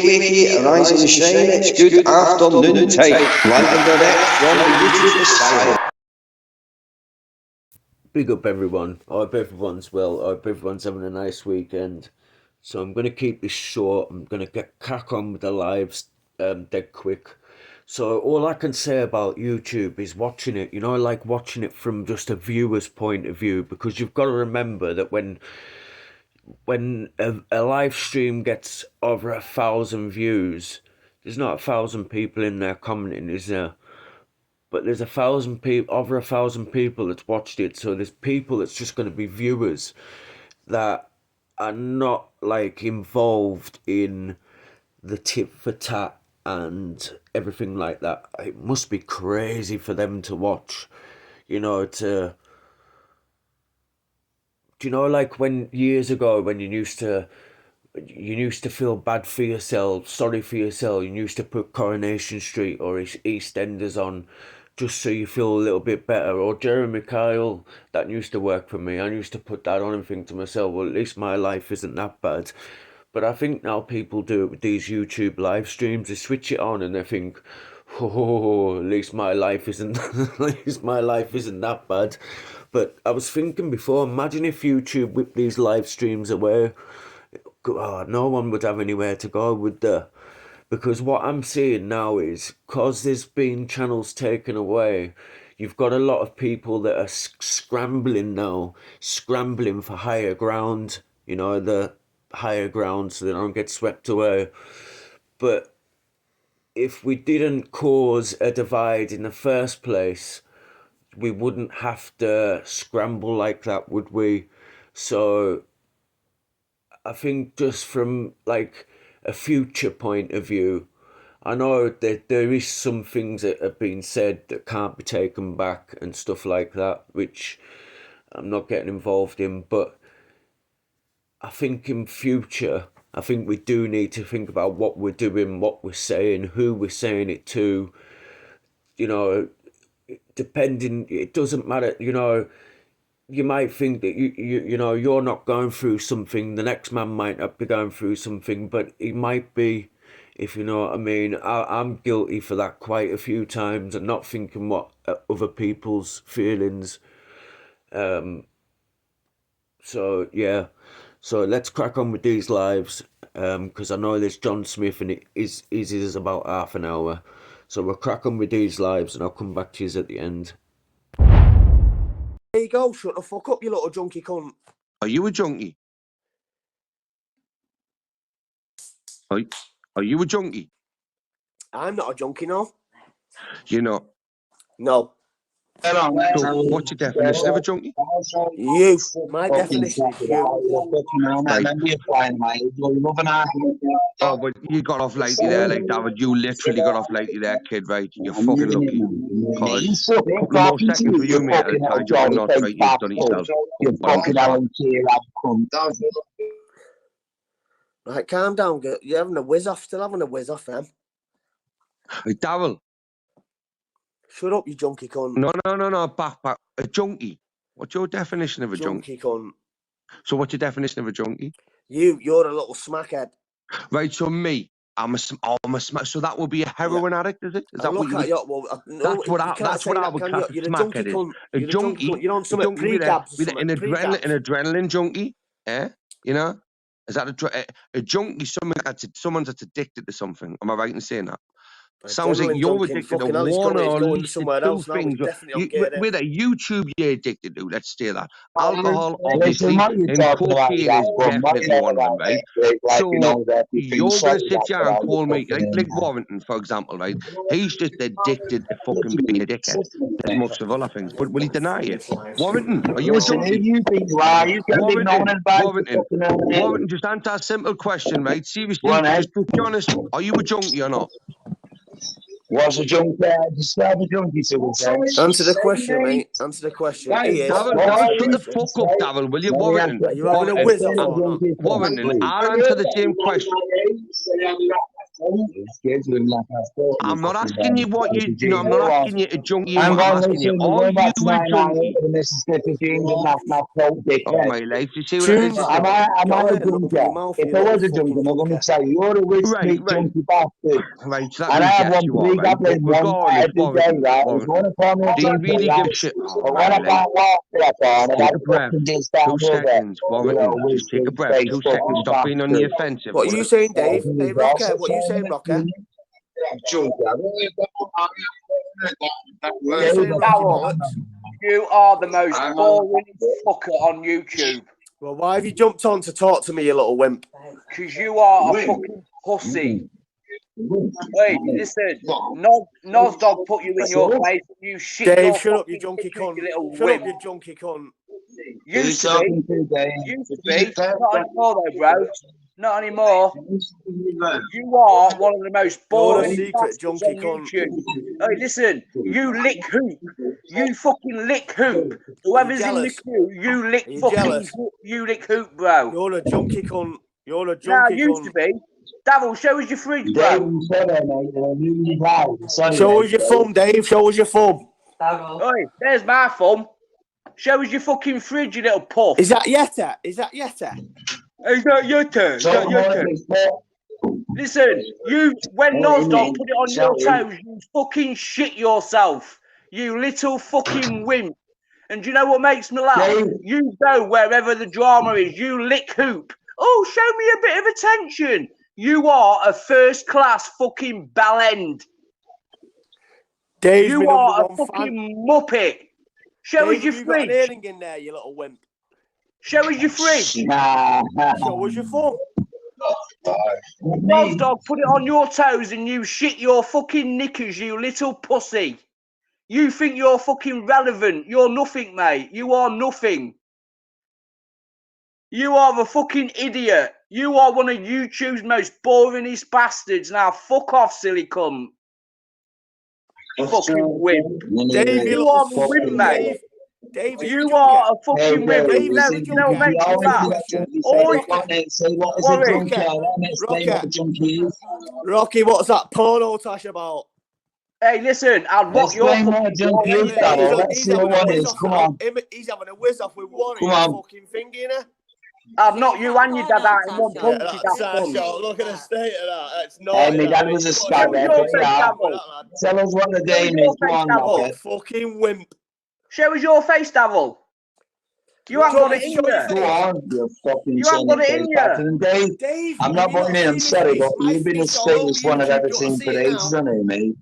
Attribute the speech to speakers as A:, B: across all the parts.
A: Wakey, rise and shine, it's good afternoon time. Live and direct from the YouTube Asylum.
B: Big up everyone. I hope everyone's well. I hope everyone's having a nice weekend. So I'm going to keep this short. I'm going to get crack on with the lives dead quick. So all I can say about YouTube is watching it, like watching it from just a viewer's point of view, because you've got to remember that when a live stream gets over 1,000 views, there's not 1,000 people in there commenting, is there? But there's 1,000 people, over 1,000 people that's watched it. So there's people that's just going to be viewers that are not like involved in the tit for tat and everything like that. It must be crazy for them to watch, like when years ago when you used to feel bad for yourself, sorry for yourself. You used to put Coronation Street or EastEnders on just so you feel a little bit better. Or Jeremy Kyle, that used to work for me. I used to put that on and think to myself, well, at least my life isn't that bad. But I think now people do it with these YouTube live streams. They switch it on and they think, oh, at least my life isn't at least my life isn't that bad. But I was thinking before, imagine if YouTube whipped these live streams away. Oh, no one would have anywhere to go, would there? Because what I'm seeing now is, because there's been channels taken away, you've got a lot of people that are scrambling for higher ground, the higher ground, so they don't get swept away. But if we didn't cause a divide in the first place, we wouldn't have to scramble like that, would we? So I think just from like a future point of view, I know that there is some things that have been said that can't be taken back and stuff like that, which I'm not getting involved in. But I think in future, I think we do need to think about what we're doing, what we're saying, who we're saying it to. Depending, it doesn't matter. You might think that you're not going through something. The next man might not be going through something, but he might be, if you know what I mean. I'm guilty for that quite a few times, and not thinking what other people's feelings. So yeah, so let's crack on with these lives, because I know there's John Smith and it is about half an hour. So we'll crack on with these lives, and I'll come back to you at the end.
C: There you go, shut the fuck up, you little junkie cunt.
D: Are you a junkie? Are you a junkie?
C: I'm not a junkie, no.
D: You're not?
C: No.
D: So what's your definition of a junkie?
C: You. My definition is you.
D: Oh, but you got off lightly there, like David. You literally got off lightly there, kid, right? You're fucking lucky. Cause a couple more seconds for you, mate, at a time. I'm not right, you've done it yourself.
C: Right, calm down, girl. You're having a whiz off, still having a whiz off, man.
D: Hey, Daryl.
C: Shut up, you junkie cunt.
D: No, back. A junkie. What's your definition of a junkie?
C: Junkie cunt.
D: So what's your definition of a junkie?
C: You're a little smackhead.
D: Right, so me, I'm a smack. So that would be a heroin addict, is it? Is that what you would... That's what I would class a smackhead is. A junkie.
C: You're on some pre-dabs or something.
D: An adrenaline junkie, eh? Is that a junkie? Someone that's addicted to something. Am I right in saying that? Sounds like you're addicted to one or at least two things. With a YouTube, you're addicted to. Let's say that. Alcohol, obviously, and cocaine is definitely one of them, right? So you're going to sit here and call me, like Warrington, for example, right? He's just addicted to fucking being a dickhead. There's much of other things, but will he deny it? Warrington, are you a junkie? Warrington, just answer a simple question, right? Seriously, just be honest. Are you a junkie or not?
E: Was a junkie? Describe a junkie to us.
C: Answer the question, mate. Answer the question.
D: Daryl, shut the fuck up, Daryl, will you, Warrington?
C: Are you having a whiz off or not?
D: Warrington, I'll answer the same question. I'm not asking you what you know. I'm not asking you a junkie. I'm asking you, are you a junkie? Oh my life! You see what
C: Tunes,
D: this is?
E: Am I a
C: open
E: junkie?
C: your mouth,
E: If
C: you
E: I was a
C: little
E: junkie,
C: fucking
E: I'm going to
C: cunt.
E: say you're a whiskey
D: Right.
E: junkie bastard.
D: Right, so that
E: And I
D: means
E: have
D: yes,
E: one
D: you are,
E: pretty
D: right? But
E: goblin one
D: regardless,
E: every day, right? If you want to call me a
D: do you
E: junkie,
D: really
E: right?
D: give shit? Oh
E: But
D: my
E: when I
D: life!
E: can't walk for that on, and I
D: Take a breath.
E: fucking just
D: 2
E: down with it.
D: seconds,
E: You know,
D: Warrington. Just take a
E: whiskey,
D: breath. 2
E: face,
D: seconds.
E: fucking
D: Stop being on the
E: bastard.
D: offensive.
C: What are you saying, Dave? Hey, Rocker, what are you saying, Rocker? What are you saying, Rocky Bollocks?
B: You are the most boring fucker on YouTube.
C: Well, why have you jumped on to talk to me, you little wimp?
B: Because you are a fucking pussy. Wait, listen. Nozdog put you in your place. You shit
C: Dave,
B: your
C: shut up, you
B: fucking
C: junkie
B: knickers,
C: cunt.
B: you little
C: Shut
B: wimp.
C: up, you junkie cunt.
B: Used to be. Not anymore, though, bro. Not anymore. You are one of the most
C: You're a
B: boring
C: secret
B: bastards
C: junkie
B: on
C: cunt.
B: YouTube. Hey, listen. You lick hoop. You fucking lick hoop. Whoever's in the
C: jealous?
B: queue, you lick
C: Are you
B: fucking
C: jealous?
B: you lick hoop, bro.
C: You're a junkie cunt. You're a
B: Nah,
C: junkie
B: used to
C: cunt.
B: be. Davil, show us your fridge, bro.
C: Show us your thumb, Dave. Show us your thumb.
B: Oi, there's my thumb. Show us your fucking fridge, you little puff.
C: Is that Yetta? Is that Yetta?
B: Is that your turn? Is that your turn? Listen, when Nozdog put it on your toes, you fucking shit yourself. You little fucking wimp. And do you know what makes me laugh? You go wherever the drama is. You lick hoop. Oh, show me a bit of attention. You are a first-class fucking bellend.
C: Dave's
B: You are a fucking muppet. Show us your
C: you got an
B: fridge.
C: earring in there, you little wimp.
B: Show us your fridge.
C: Show us your thumb.
B: Nozdog put it on your toes and you shit your fucking knickers, you little pussy. You think you're fucking relevant. You're nothing, mate. You are nothing. You are a fucking idiot. You are one of YouTube's most boringest bastards. Now, fuck off, silly cunt. Fucking wimp.
C: Dave,
B: You are a wimp, mate.
C: Dave,
B: you are a fucking wimp.
C: Dave,
B: You know what makes me laugh? Rocky,
C: what's that porno tash about?
B: Hey, listen, I'll rock your fucking
C: He's having a whiz off with one of your fucking thing, innit?
B: I'll knock you and your dad out in one punch.
C: Look at the state of that. It's not.
E: Hey, my dad was a scab. Tell us what the game is. Go on,
C: fucking wimp.
B: Show us your face, Davil. You haven't got it in you.
E: Go on, you fucking
B: You haven't got it in you.
C: Dave,
E: I'm not putting in, I'm sorry, but you've been the straightest one I've ever seen for ages, haven't you, mate?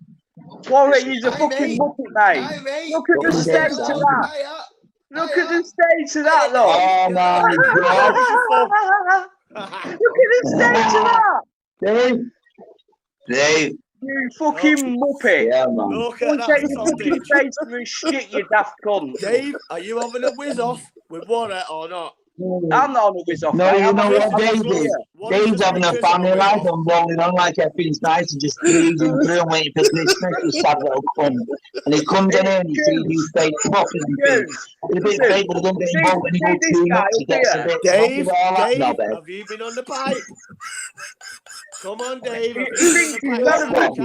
B: Warwick, he's a fucking muppet, mate. Look at the stage to that. Look at the stage to that, look.
E: Oh, man,
B: Look at the stage to that.
E: Dave.
B: You fucking muppet.
E: Yeah, man.
C: Look at that.
B: Take your fucking face for a shit, you daft cunt.
C: Dave, are you having a whiz off with Warner or not?
B: I'm not on a whiz off.
E: No,
B: mate.
E: you know what Dave is? Dave's having a family life and rolling on like everything's nice and just cruising through and waiting for Christmas, you sad little cunt. And he comes in here and he sees you fake fucking things. It's a bit fake, but he doesn't get involved and he goes too much. He gets a bit
C: Dave, have you been on the pipe? Come on, Dave.
B: You think he's relevant? You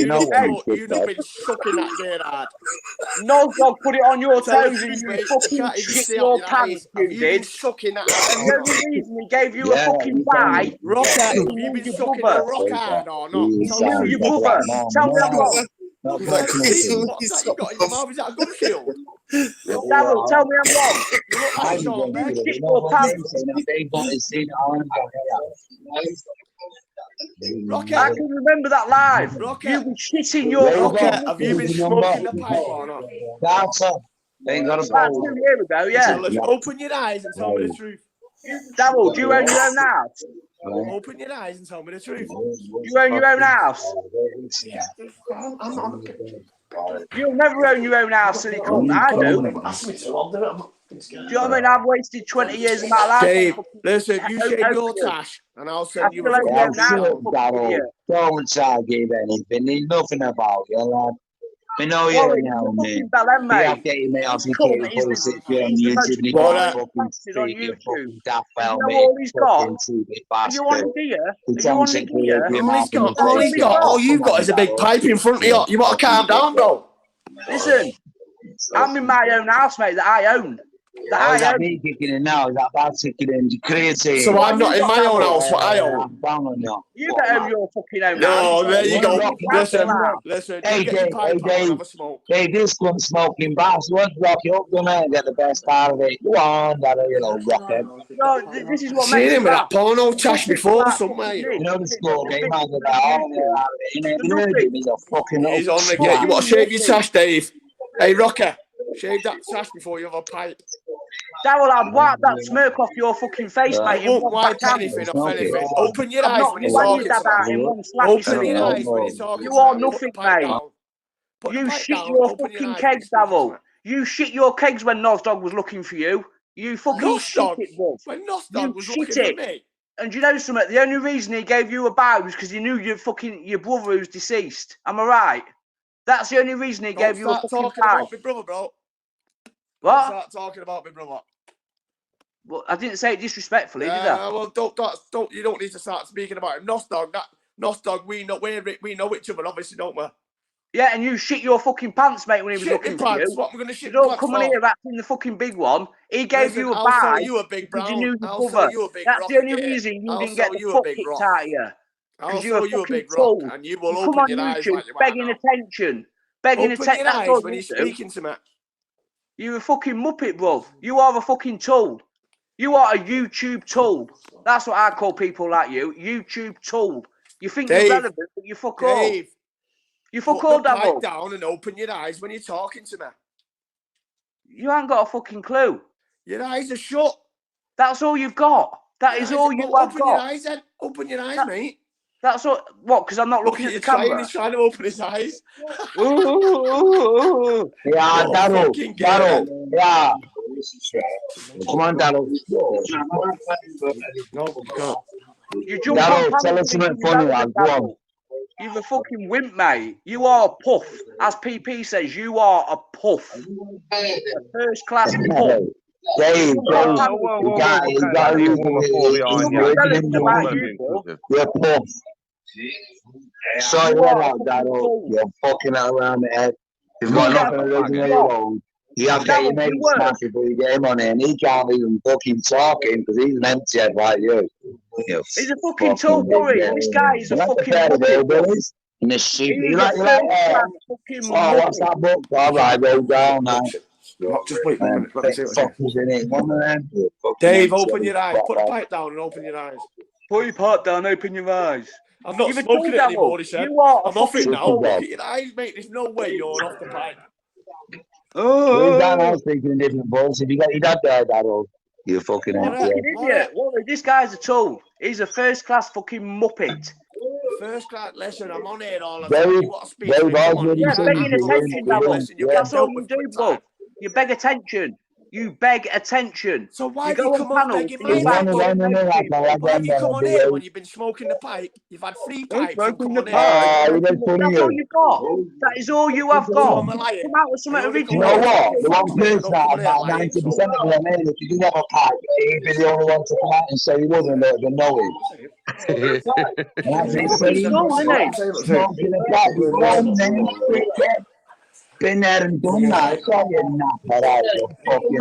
B: know what I mean?
C: You've not been sucking that dead hard.
B: Nozdog put it on your toes and you fucking shit your pants, you did.
C: Sucking that
B: and the only reason he gave you a fucking bye.
C: Rocker, have you been sucking a rock hard or not?
B: Tell me your brother. Tell me I'm wrong.
C: What's that you got in your mouth? Is that a gun shield?
B: Davil, tell me I'm wrong.
C: You look like Sean Beck.
B: You shit your pants.
C: Rocker,
B: I can remember that live.
C: Rocker,
B: you were shitting your
C: Rocker, have you been smoking the pipe or not?
E: That's it. Ain't got a
B: About 2 years ago, yeah.
C: Open your eyes and tell me the truth.
B: Davil, do you own your own house?
C: Open your eyes and tell me the truth.
B: You own your own house?
C: Yeah. I'm not.
B: You'll never own your own house, silly cunt. I do. Do you know what I mean? I've wasted 20 years of my life.
C: Dave, listen, you shake your tash and I'll send you a
E: Don't try to give anything. There's nothing about you, lad. We know you now, mate. You have to get your mate off your cake and put it on YouTube and he can't fucking speak, you fucking daft well, mate. Fucking stupid bastard.
C: All you've got is a big pipe in front of you. You want to calm down, bro?
F: Listen, I'm in my own house, mate, that I own.
E: Is that me kicking in now? Is that bad kicking in? Crazy.
C: So I'm not in my own house, what I own.
F: You don't own your fucking own
C: No,
F: house.
C: there you go. Listen.
E: Hey, Dave, this one smoking bass. Let's rock it up, don't it? Get the best out of it. Go on, that'll, you know, rock it.
F: No, this is what
C: seen
F: makes
C: him with that porno trash before somewhere.
E: You know the score game, I get that all out of it. You never heard him, he's a fucking
C: He's on the gate. You want to shave your sash, Dave? Hey, Rocker, shave that sash before you have a pipe.
F: Darryl, I'd wipe that smirk off your fucking face, mate.
C: You won't wipe anything off anything. Open your eyes when you're talking. Open your eyes when you're talking.
F: You are nothing, mate. You shit your fucking kegs, Darryl. You shit your kegs when Nozdog was looking for you. You fucking shit it, bro.
C: When Nozdog was looking for me.
F: And you know something? The only reason he gave you a bow was because he knew your brother who's deceased. Am I right? That's the only reason he gave you a fucking bow.
C: Don't start talking about my brother, bro.
F: What?
C: Start talking about my brother.
F: Well, I didn't say it disrespectfully, did I?
C: Well, don't. You don't need to start speaking about him. Nostog, we know each other, obviously, don't we?
F: Yeah, and you shit your fucking pants, mate, when he was looking for you.
C: What am I going to shit
F: don't come on here acting the fucking big one. He gave you a bag.
C: I'll sell you a big brown.
F: You knew
C: I'll sell you a big rock.
F: That's the only reason you didn't get the fuck kicked out of you.
C: I'll sell you a big rock, and you will open your eyes like you
F: begging attention. Begging attention.
C: Open your eyes when he's speaking to me.
F: You're a fucking muppet, bro. You are a fucking tool. You are a YouTube tool. That's what I call people like you. YouTube tool. You think you're relevant, but you fuck all. You fuck all, Darryl.
C: Put down and open your eyes when you're talking to me.
F: You ain't got a fucking clue.
C: Your eyes are shut.
F: That's all you've got. That is all you have got.
C: Open your eyes, then. Open your eyes, mate.
F: That's all. What? Because I'm not looking at the camera.
C: He's trying to open his eyes.
E: Yeah, Darryl. Yeah. Come on, Darryl. Darryl, tell us something funny, lad. Go on.
F: You're a fucking wimp, mate. You are a puff. As PP says, you are a puff. A first-class puff.
E: Dave, you're a puff. Sorry about that, Darryl. You're fucking around the head. You've got nothing originally wrong. You have to get your mate smashed before you get him on here, and he can't even fucking talking because he's an empty head like you.
F: He's a fucking tool, Dory. This guy is a fucking
E: hillbillies. And the sheep. You like what's that book? All right, go down now.
C: Just wait a minute. Let me see what Dave, open your eyes. Put the pipe down and open your eyes.
F: Put your pipe down, open your eyes.
C: I'm not smoking it anymore, he said. I'm off it now. Look at your eyes, mate. There's no way you're off the pipe.
E: Who's that? I was thinking in different voice. If you got your dad there, Darryl, you fucking
F: idiot. Well, this guy's a tool. He's a first-class fucking muppet.
C: First class, listen, I'm on here all the
E: time.
F: Begging attention, Darryl. That's all you do, bro. You beg attention. You beg attention.
C: So why do you come on begging my pipe? Why do you come on here when you've been smoking the pipe? You've had 3 pipes. Come on here.
F: That's all you've got. That is all you have got. Come out with something original.
E: You know what? The one person out about 90% of them, if you do have a pipe, he'd be the only one to come out and say he wasn't there, but know it. And that's it. Smoking a pipe with one name. Been there and done that. It's all your napper out your fucking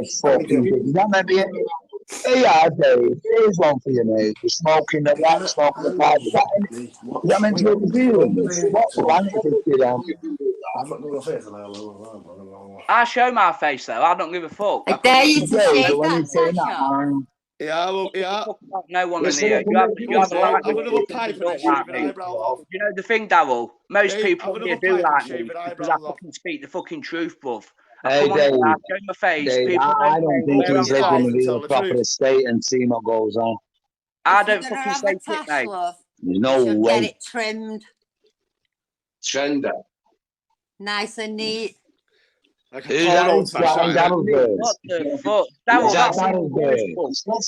E: Is that maybe it? Yeah, Dave. Here's one for you, mate. You're smoking the pipe, smoking the pipe. Is that meant to be revealing this? What planet is it on?
F: I show my face, though. I don't give a fuck.
G: I dare you to shake that, Sasha.
C: Yeah, well, yeah.
F: No one in here. You have a right to
C: pipe and
F: You know the thing, Darryl? Most people here do like me because I fucking speak the fucking truth, bruv.
E: Hey, Dave,
F: I show my face.
E: Dave, I don't think he's living the proper estate and seeing what goes on.
F: I don't fucking say it, mate.
E: There's no way.
G: Get it trimmed.
D: Trender.
G: Nice and neat.
C: Like
E: Darryl,
F: what the fuck? Darryl,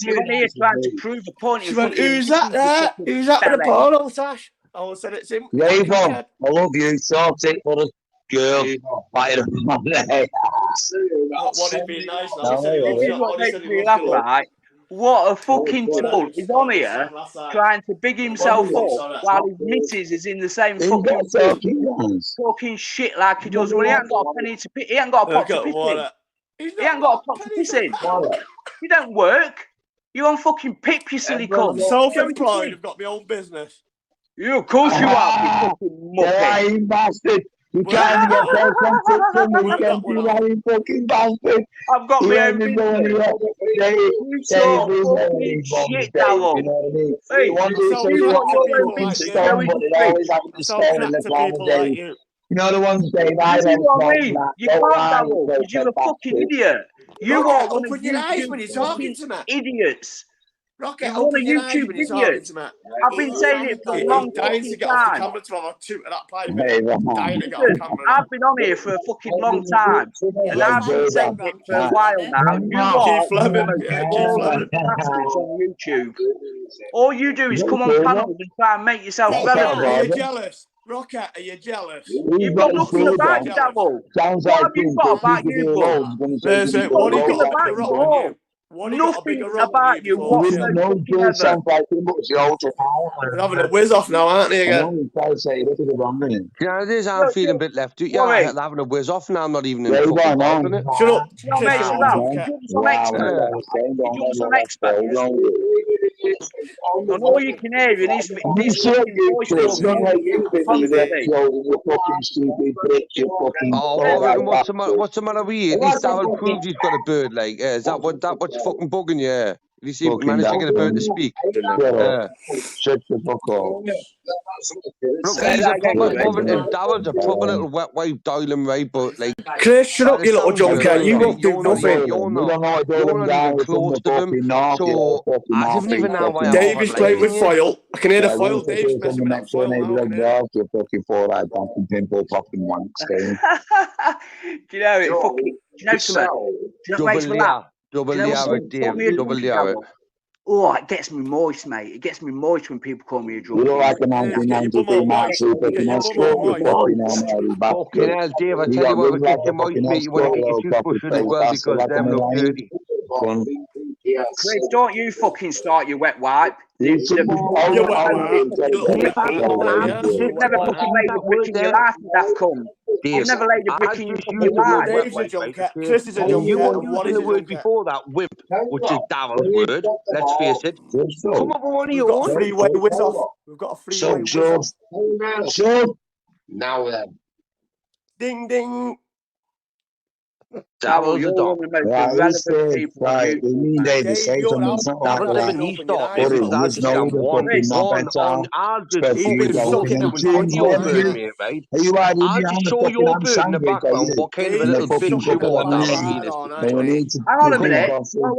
F: you're here trying to prove a point.
C: Who's that there? Who's that with the porno, Sash? I will send it to him.
E: Rave on. I love you. Sort it for the girl. Fire on there.
C: What he'd be nice now. He said he loves you.
F: What makes me laugh, right? What a fucking tool. He's on here trying to big himself up while his missus is in the same fucking room. Talking shit like he does when he ain't got a penny to piss. He ain't got a pot to piss in. He ain't got a pot to piss in. You don't work. You're on fucking pip, you silly cunt.
C: I'm self-employed. I've got my own business.
F: You, of course you are, you fucking muppet.
E: Lying bastard. You can't get there from 6 in the weekend, you lying fucking bastard.
F: I've got my own business. You talk fucking shit, Darryl.
E: You know what I mean?
F: Hey,
E: you want
F: you've got your own business.
E: stone, but it always happens to stone in the plan of Dave. You know the ones, Dave, I
F: don't know. You can't, Darryl, because you're a fucking idiot. You are one of the idiots.
C: Rocket,
F: you're one of YouTube idiots. I've been saying it for a long time. I've been on here for a fucking long time, and I've been saying it for a while now. You are one of the bastards on YouTube. All you do is come on panels and try and make yourself relevant.
C: Are you jealous? Rocket, are you jealous?
F: You've got nothing about you, Darryl. What have you got about you, bro?
C: Listen, what have you got about you?
F: Nothing about you whatsoever.
C: They're having a whiz off now, aren't they again?
D: Yeah, it is. I'm feeling a bit left. Yeah, I'm having a whiz off now. I'm not even in the fucking vibe, innit?
C: Shut up.
F: Mate, shut up. And all you can hear in his voice
D: what's the matter with you? At least Darryl proved he's got a bird leg. Is that what's fucking bugging you? At least he managed to get a bird to speak.
E: Shut the fuck up.
D: Look, he's a proper positive. Darryl's a proper little wet wipe dialing, right? But like,
C: Chris, shut up, you little junker. You won't do nothing.
D: You're not even close to them. So I don't even know why.
C: Dave is playing with foil. I can hear the foil. Dave's messing with that foil now.
F: Do you know it? Fucking. Do you know something?
D: Double the
F: Oh, it gets me moist, mate. It gets me moist when people call me a drunk.
E: You look like a 1993 Mark Super
D: fucking hell, Dave, I tell you what, if it's moist, mate, you want to get your toothbrushes as well because them look dirty.
F: Chris, don't you fucking start your wet wipe. You've never fucking laid a brick in your life with that cum. You've never laid a brick in your life.
C: Chris is a junker.
D: You used the word before that, whip, which is Darryl's word, let's face it. Come up with one of your own.
C: Freeway whiz off. We've got a freeway whiz off.
E: Now then.
C: Ding, ding.
F: Darryl, you're one of the most irrelevant people on
D: I'll just fucking your bird, mate, right? I'll just show your bird in the background what kind of a little bitch you are, Darryl.
F: Hang on a minute. Whoa.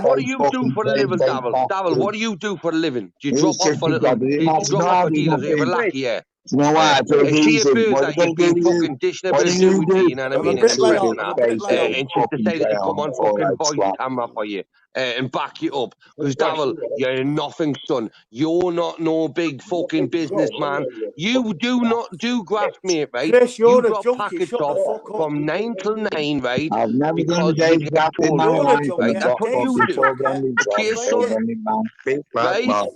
D: What do you do for a living, Darryl? Darryl, what do you do for a living? Do you drop off for little? Do you drop off for dealers? Are you lucky, yeah?
E: You know why?
D: See a bird that you've been fucking dishing a bit of nudity, you know what I mean? And she's decided to come on fucking voice camera for you and back you up. Because Darryl, you're nothing, son. You're not no big fucking businessman. You do not do graft, mate, right?
C: Chris,
D: you drop packets off from 9 till 9, right?
E: I've never done a day's graft in my life. That's what you do.
D: Okay, son. Right?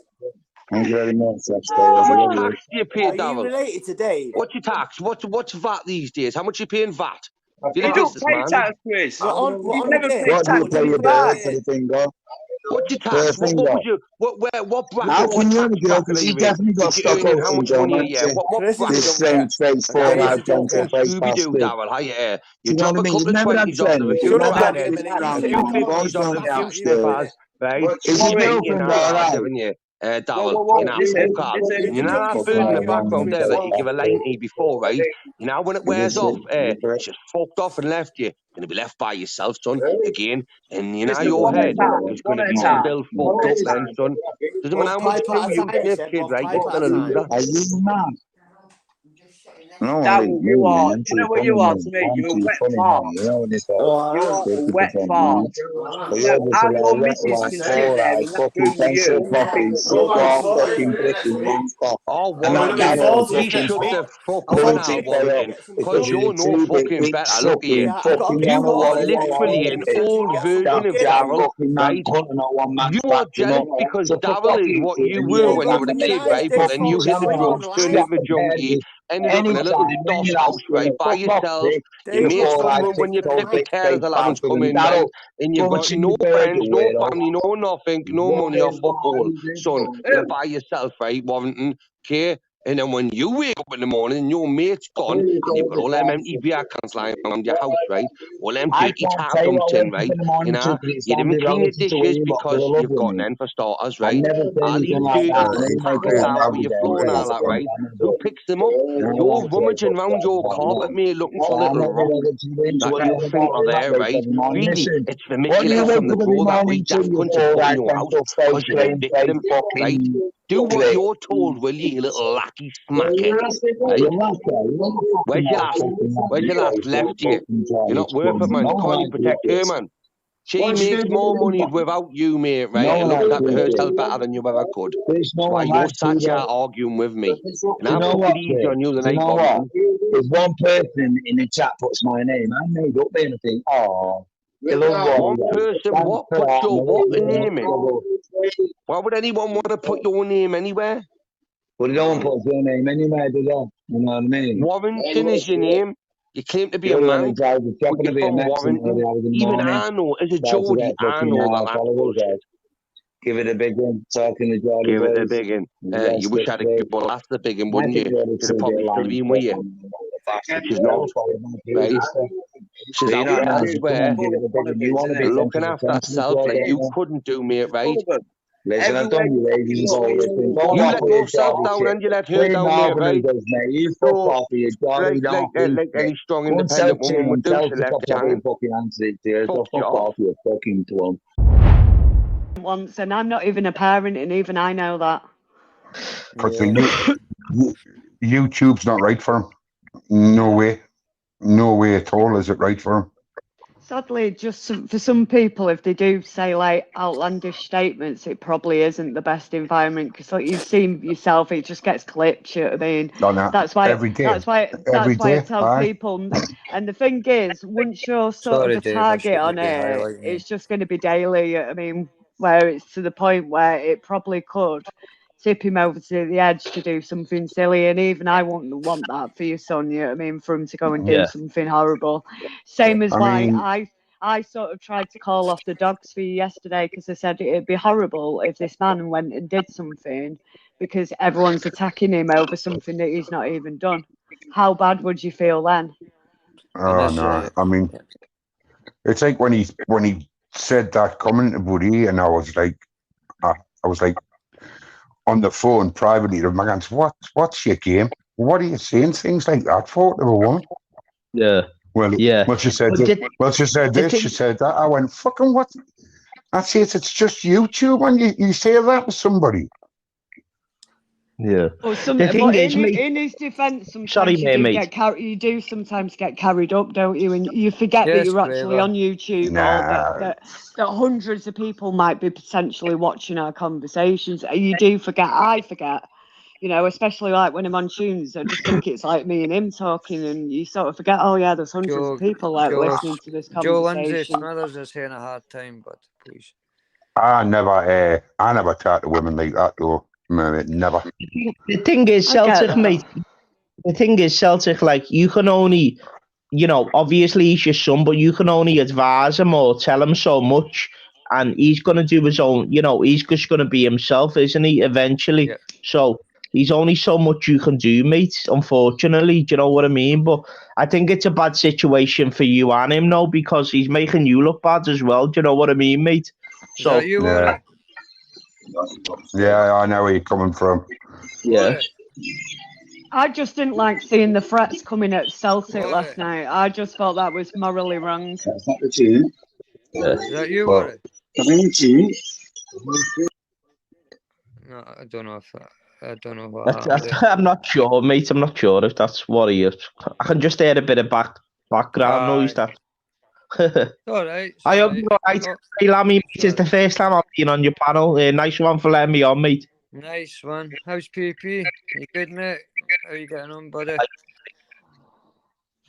E: Thank you very much.
D: How much tax do you pay,
C: Darryl? Are you related to Dave?
D: What's your tax? What's VAT these days? How much are you paying VAT?
F: You don't pay tax, Chris.
C: You
F: never pay tax.
D: What's your tax? What bracket?
E: How can you go? Because he definitely got stuck up
D: how much money? Yeah. What
E: this strange face for out on the face past it.
D: Darryl, you
E: know
D: drop
E: what I
D: a
E: mean?
D: couple of 20s off them, a few 50s off them, a few snippers, right?
E: Is he girlfriend alright?
D: Darryl, you know that bird in the background there that you give a line to before, right? You know when it wears off, it's just fucked off and left you. You're going to be left by yourself, son, again. And you know your head is going to be still fucked up then, son. Doesn't matter how much you sniff, kid, right? You're going to lose that.
E: Are you mad?
F: That what you are. You know what you are to me? You're a wet fart. You are a wet fart. How your missus can sit there in that room with you.
D: Oh, Warrington, you shut the fuck up now, Warrington, because you're no fucking better. Look here. You are literally an old version of Daryl, right? You are jealous because Daryl is what you were when you were a kid, right? But then you hit the drugs, turned into a junkie, ended up in a little doff house, right, by yourself. Your mates come round when your carers allowance come in, right? And you've got no friends, no family, no nothing, no money or fuck all. Son, you're by yourself, right, Warrington? Okay? And then when you wake up in the morning and your mate's gone, and you've got all them empty beer cans lying around your house, right? All them dirty tap dumped in, right? You know, you didn't clean your dishes because you've got none for starters, right? All these dirty little packets out with your floor and all that, right? Who picks them up? You're rummaging around your carpet, mate, looking for little rocks that you think are there, right? Really, it's the manipulative from the grow that we daft cunts have put in your house because you're a victim, right? Do what you're told, will you little lackey smackhead? Right? Where's your lass? Where's your lass? Left you. You're not worth it, man. You can't even protect her, man. She makes more money without you, mate, right? And looks after herself better than you ever could. That's why you're sat here arguing with me. And I'll fuck it easy on you the night one.
E: If one person in the chat puts my name, I made up there and think, oh,
D: one person what? Put your what in name in? Why would anyone want to put your name anywhere?
E: Well, they don't put your name anywhere, do they? You know what I mean?
D: Warrington is your name. You claim to be a man, but you're from Warrington. Even I know, as a Geordie, I know that that's bullshit.
E: Give it a big one, talking to Geordie.
D: Give it a big one. You wish I'd have well, that's the big one, wouldn't you? Should have probably still been with you. Which is not, right? She's out there elsewhere, looking after herself like you couldn't do, mate, right?
E: Listen, I've done you ladies.
D: You let yourself down and you let her down, mate, right? So, like any strong, independent woman would do, she left you hanging. Fuck you off.
E: You fucking twat.
H: Once, and I'm not even a parent, and even I know that.
I: Because YouTube's not right for him. No way at all is it right for him.
H: Sadly, just for some people, if they do say like outlandish statements, it probably isn't the best environment because, like you've seen yourself, it just gets clipped. You know what I mean? That's why.
I: Every day.
H: That's why I tell people. And the thing is, once you're sort of a target on it, it's just going to be daily. You know what I mean, where it's to the point where it probably could tip him over to the edge to do something silly, and even I wouldn't want that for your son, you know what I mean, for him to go and do something horrible. Same as why I sort of tried to call off the dogs for you yesterday because I said it'd be horrible if this man went and did something because everyone's attacking him over something that he's not even done. How bad would you feel then?
I: Oh no, I mean, it's like when he said that comment about it, and I was like on the phone privately to my hands, what's your game? What are you saying things like that for to a woman?
J: Yeah.
I: Well, she said this. She said this. She said that. I went, fucking what? That's it. It's just YouTube when you say that to somebody.
J: Yeah.
H: Well, in his defence, sometimes you do sometimes get carried up, don't you? And you forget that you're actually on YouTube, or that hundreds of people might be potentially watching our conversations. You do forget. I forget. You know, especially like when I'm on tunes, I just think it's like me and him talking, and you sort of forget. Oh yeah, there's hundreds of people like listening to this conversation.
K: Joe Lindsay Smithers is having a hard time, but please.
I: I never talk to women like that though. No, never.
J: The thing is, Celtic, mate. The thing is, Celtic, like you can only, you know, obviously he's your son, but you can only advise him or tell him so much, and he's gonna do his own. You know, he's just gonna be himself, isn't he? Eventually, so. He's only so much you can do, mate, unfortunately. Do you know what I mean? But I think it's a bad situation for you and him, though, because he's making you look bad as well. Do you know what I mean, mate? So
I: yeah, I know where you're coming from.
J: Yeah.
H: I just didn't like seeing the threats coming at Celtic last night. I just thought that was morally wrong.
E: That's not the tune.
K: Is that you, Warren?
E: I mean, tune.
K: No, I don't know if I don't know what happened.
J: I'm not sure, mate. I'm not sure if that's what he is. I can just hear a bit of background noise. That.
K: All right.
J: I hope you're all right. Hey, Lammy, mate, it's the first time I've been on your panel. Nice one for letting me on, mate.
K: Nice one. How's PP? You good, mate? How you getting on, buddy?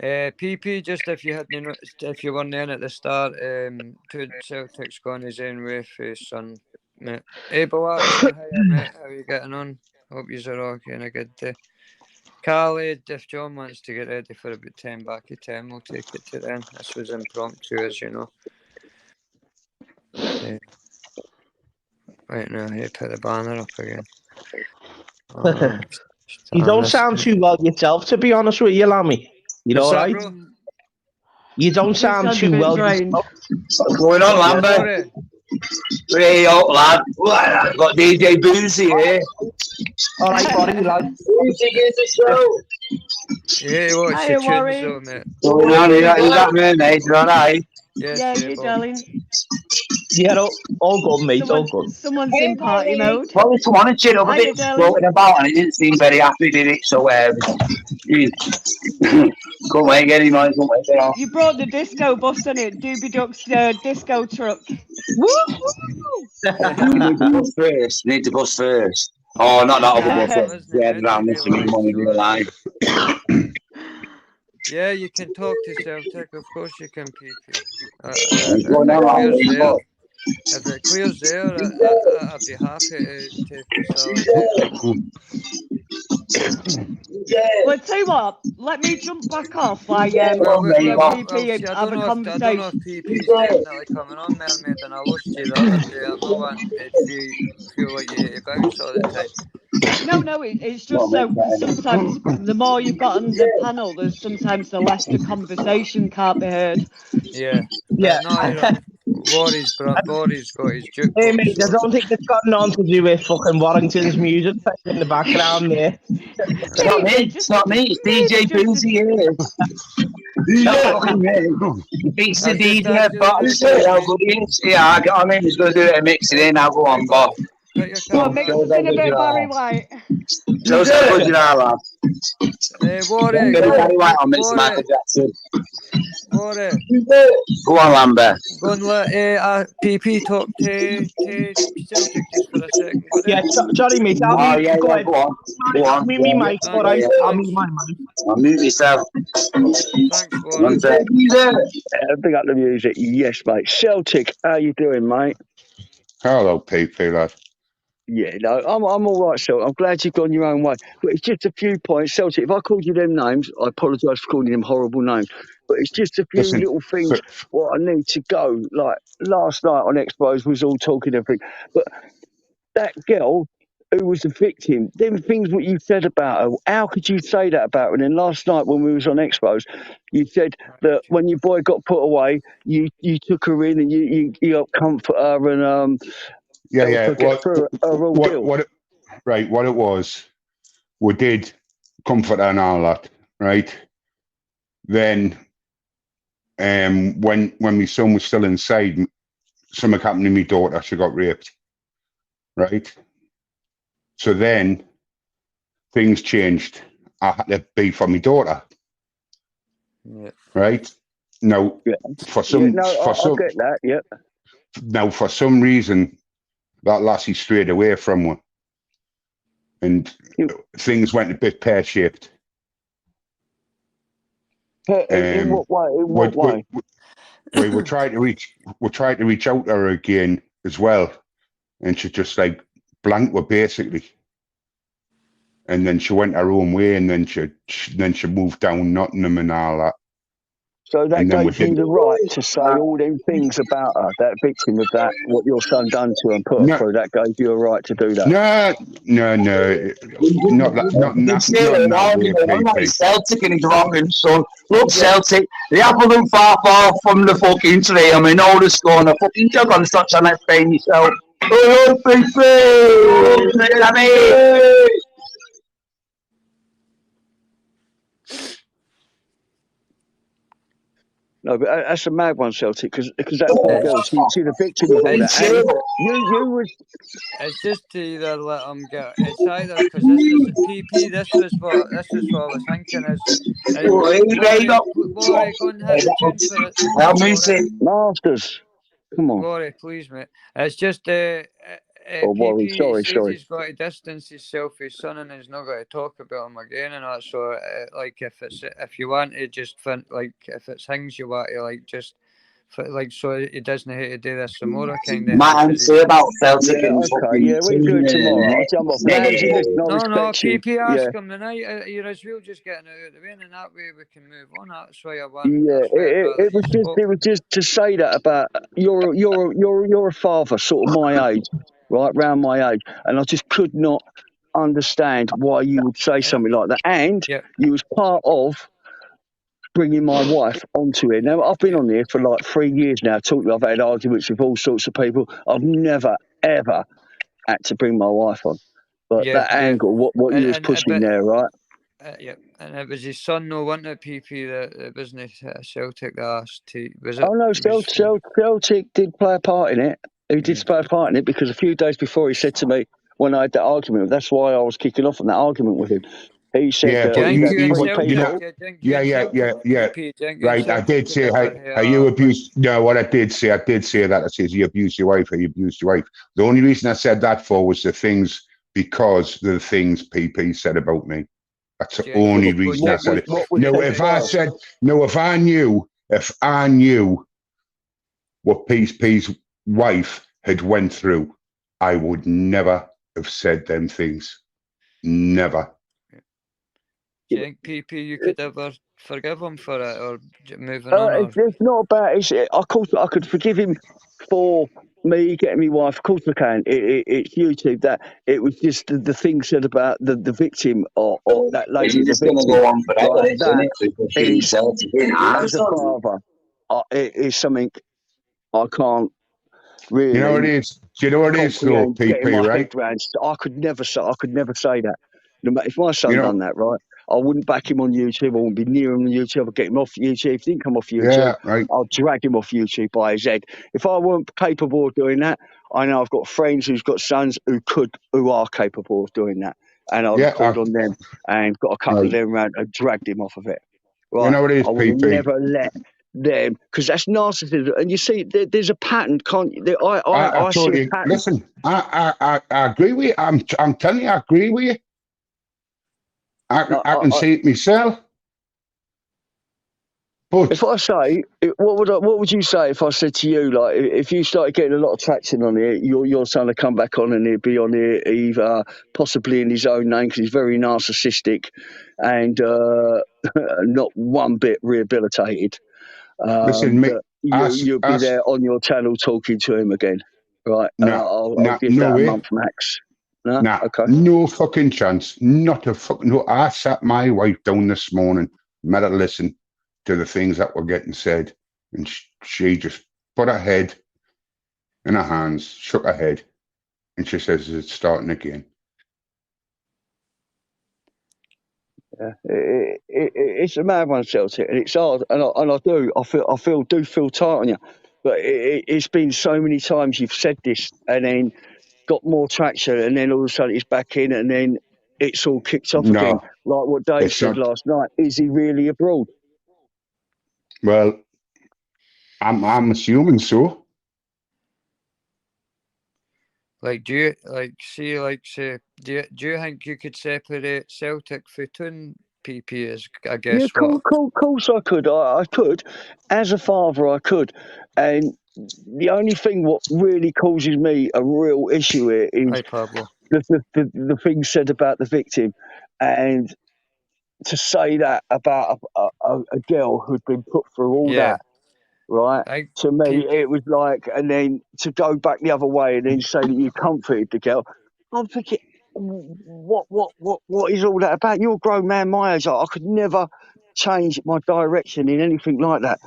K: PP, just if you weren't there at the start, two Celtics gone his own way for his son, mate. Hey, Bawak, hiya, mate. How you getting on? Hope you're all having a good day. Khalid, if John wants to get ready for about 10 back at 10, we'll take it to then. This was impromptu, as you know. Right now, here, put the banner up again.
J: You don't sound too well yourself, to be honest with you, Lammy. You know, right? You don't sound too well yourself.
E: What's going on, Lambert? Hey, old lad. I've got DJ Boozy here.
J: All right, buddy, lad.
E: Boozy is the show.
K: Yeah, what's your tunes, though, mate?
E: Going on, you got me, mate. You all right?
K: Yes,
H: Yeah, you darling.
J: Yeah, all good, mate. All good.
H: Someone's in party mode.
E: Well, someone had chin up a bit floating about and it didn't seem very happy, did it? So, couldn't wait, get him on, couldn't wait, get off.
H: You brought the disco bus in it, Doobie Duck's disco truck. Woo!
E: You need the bus first. Oh, not that other bus. Yeah, around this and money in the line.
K: Yeah, you can talk to Celtic, of course you can, PP. If it clears there, I'd be happy to facilitate.
H: Well, tell you what, let me jump back off while PP have a conversation.
K: I don't know if PP's definitely coming on, Mermaid, and I lost you the other day. I'm not wanting to feel like you hate bounce all the time.
H: No, it's just so sometimes the more you've got on the panel, there's sometimes the less the conversation can't be heard.
K: Yeah. Boris got his jukebox.
J: Hey, mate, I don't think it's got nothing to do with fucking Warrington's music in the background there.
E: It's not me, it's DJ Boozy here. He beats the DJ, but how good he is. Yeah, I got him in, he's going to do it and mix it in, I'll go on, Bob.
H: Go on, mix it in a bit of Barry White.
E: Show us how good you are, lad.
K: Barry
E: White on Mr. Michael Jackson. Go on, Lambert.
K: Go and let PP talk to Celtic just for a second.
J: Yeah, sorry, mate.
E: Go on.
J: Me, Mike. All right, I'll mute my mic.
E: I'll mute myself.
K: Thanks, Warren.
A: Big up the music. Yes, mate. Celtic, how you doing, mate?
I: Hello, PP, lad.
A: Yeah, no, I'm all right, Celtic. I'm glad you've gone your own way. But it's just a few points. Celtic, if I called you them names, I apologise for calling them horrible names. But it's just a few little things what I need to go. Like last night on Expos, we was all talking everything. But that girl who was the victim, them things what you said about her, how could you say that about her? And then last night when we was on Expos, you said that when your boy got put away, you took her in and you helped comfort her and
I: what it was, we did comfort her and all that, right? Then when my son was still inside, something happened to my daughter, she got raped, right? So then things changed. I had to be for my daughter.
K: Yeah.
I: Right? Now for some Now for some reason that lassie strayed away from her. And things went a bit pear-shaped.
A: In what way?
I: We were trying to reach out to her again as well, and she just like blanked her basically. And then she went her own way, and then she moved down Nottingham and all that.
A: So that gave you the right to say all them things about her, that victim of that, what your son done to her and put her through. That gave you a right to do that.
I: No, not
E: Celtic and his wrong and son. Look, Celtic, the apple don't far from the fucking tree. I mean, all the score on the fucking jug on the touch on that thing yourself. Oh,
A: No, but that's a mad one, Celtic, because that poor girl, she's the victim of all that. And you was.
K: It's just to either let him get. It's either because this is PP. This was what I was thinking is. Rory, go and hit the tune for it.
A: Masters, come on.
K: Rory, please, mate. It's just
A: Warren,
K: PP
A: sorry.
K: he's got to distance himself from his son, and he's not got to talk about him again and that. So, like, if you want to just like, if it's things you want to like, just like, so he doesn't have to do this some more kind of.
E: Man, say about Celtic and fucking.
A: Yeah, we can do it tomorrow. I'll jump off.
K: No, PP, ask him tonight. You're as well just getting out of the way, and that way we can move on. That's why I want.
A: Yeah, it was just to say that about you're a father, sort of my age, right, round my age, and I just could not understand why you would say something like that. And you was part of bringing my wife onto it. Now I've been on here for like 3 years now. I've had arguments with all sorts of people. I've never ever had to bring my wife on, but that angle, what you was pushing there, right?
K: Yeah, and it was his son, no, wasn't it, PP, that it wasn't Celtic that asked to, was it?
A: Oh no, Celtic did play a part in it. He did play a part in it because a few days before he said to me, when I had that argument, that's why I was kicking off on that argument with him. He said,
I: Right, I did say, are you abused? No, what I did say that. I said, you abused your wife, or you abused your wife. The only reason I said that for was the things, because the things PP said about me. That's the only reason I said it. No, if I knew what PP's wife had went through, I would never have said them things. Never.
K: Do you think, PP, you could ever forgive him for it, or moving on?
A: It's not about it. Of course, I could forgive him for me getting my wife. Of course, I can. It's YouTube that it was just the thing said about the victim or that lady.
E: It's going to go on forever, isn't it?
A: As a father, it is something I can't really.
I: You know what it is? Do you know what it is, though, PP? Right?
A: I could never say that. No matter if my son done that, right? I wouldn't back him on YouTube. I wouldn't be near him on YouTube. I'd get him off YouTube. If he didn't come off YouTube, I'll drag him off YouTube by his head. If I weren't capable of doing that, I know I've got friends who's got sons who are capable of doing that. And I've called on them and got a couple of them around and dragged him off of it. Right?
I: You know what it is,
A: I would never let them, because that's narcissism. And you see, there's a pattern. I see a pattern.
I: Listen, I agree with you. I'm telling you, I agree with you. I can see it myself. But
A: if I say, what would you say if I said to you, like, if you started getting a lot of traction on it, your son would come back on and he'd be on here either possibly in his own name because he's very narcissistic and not one bit rehabilitated.
I: Listen,
A: you'll be there on your channel talking to him again, right? I'll give that a month max.
I: No fucking chance. Not a fucking no. I sat my wife down this morning, made her listen to the things that were getting said, and she just put her head in her hands, shook her head, and she says, "It's starting again."
A: Yeah, it's a mad one, Celtic, and it's hard, and I feel tight on you, but it's been so many times you've said this, and then got more traction, and then all of a sudden it's back in, and then it's all kicked off again. Like what Dave said last night. Is he really abroad?
I: Well, I'm assuming so.
K: Like, do you do you think you could separate Celtic from PP? I guess.
A: Yeah, of course I could. I could, as a father, I could, and the only thing what really causes me a real issue here is the thing said about the victim, and to say that about a girl who'd been put through all that, right? To me, it was like, and then to go back the other way and then say that you comforted the girl. I'm thinking, what is all that about? You're a grown man my age. I could never change my direction in anything like that.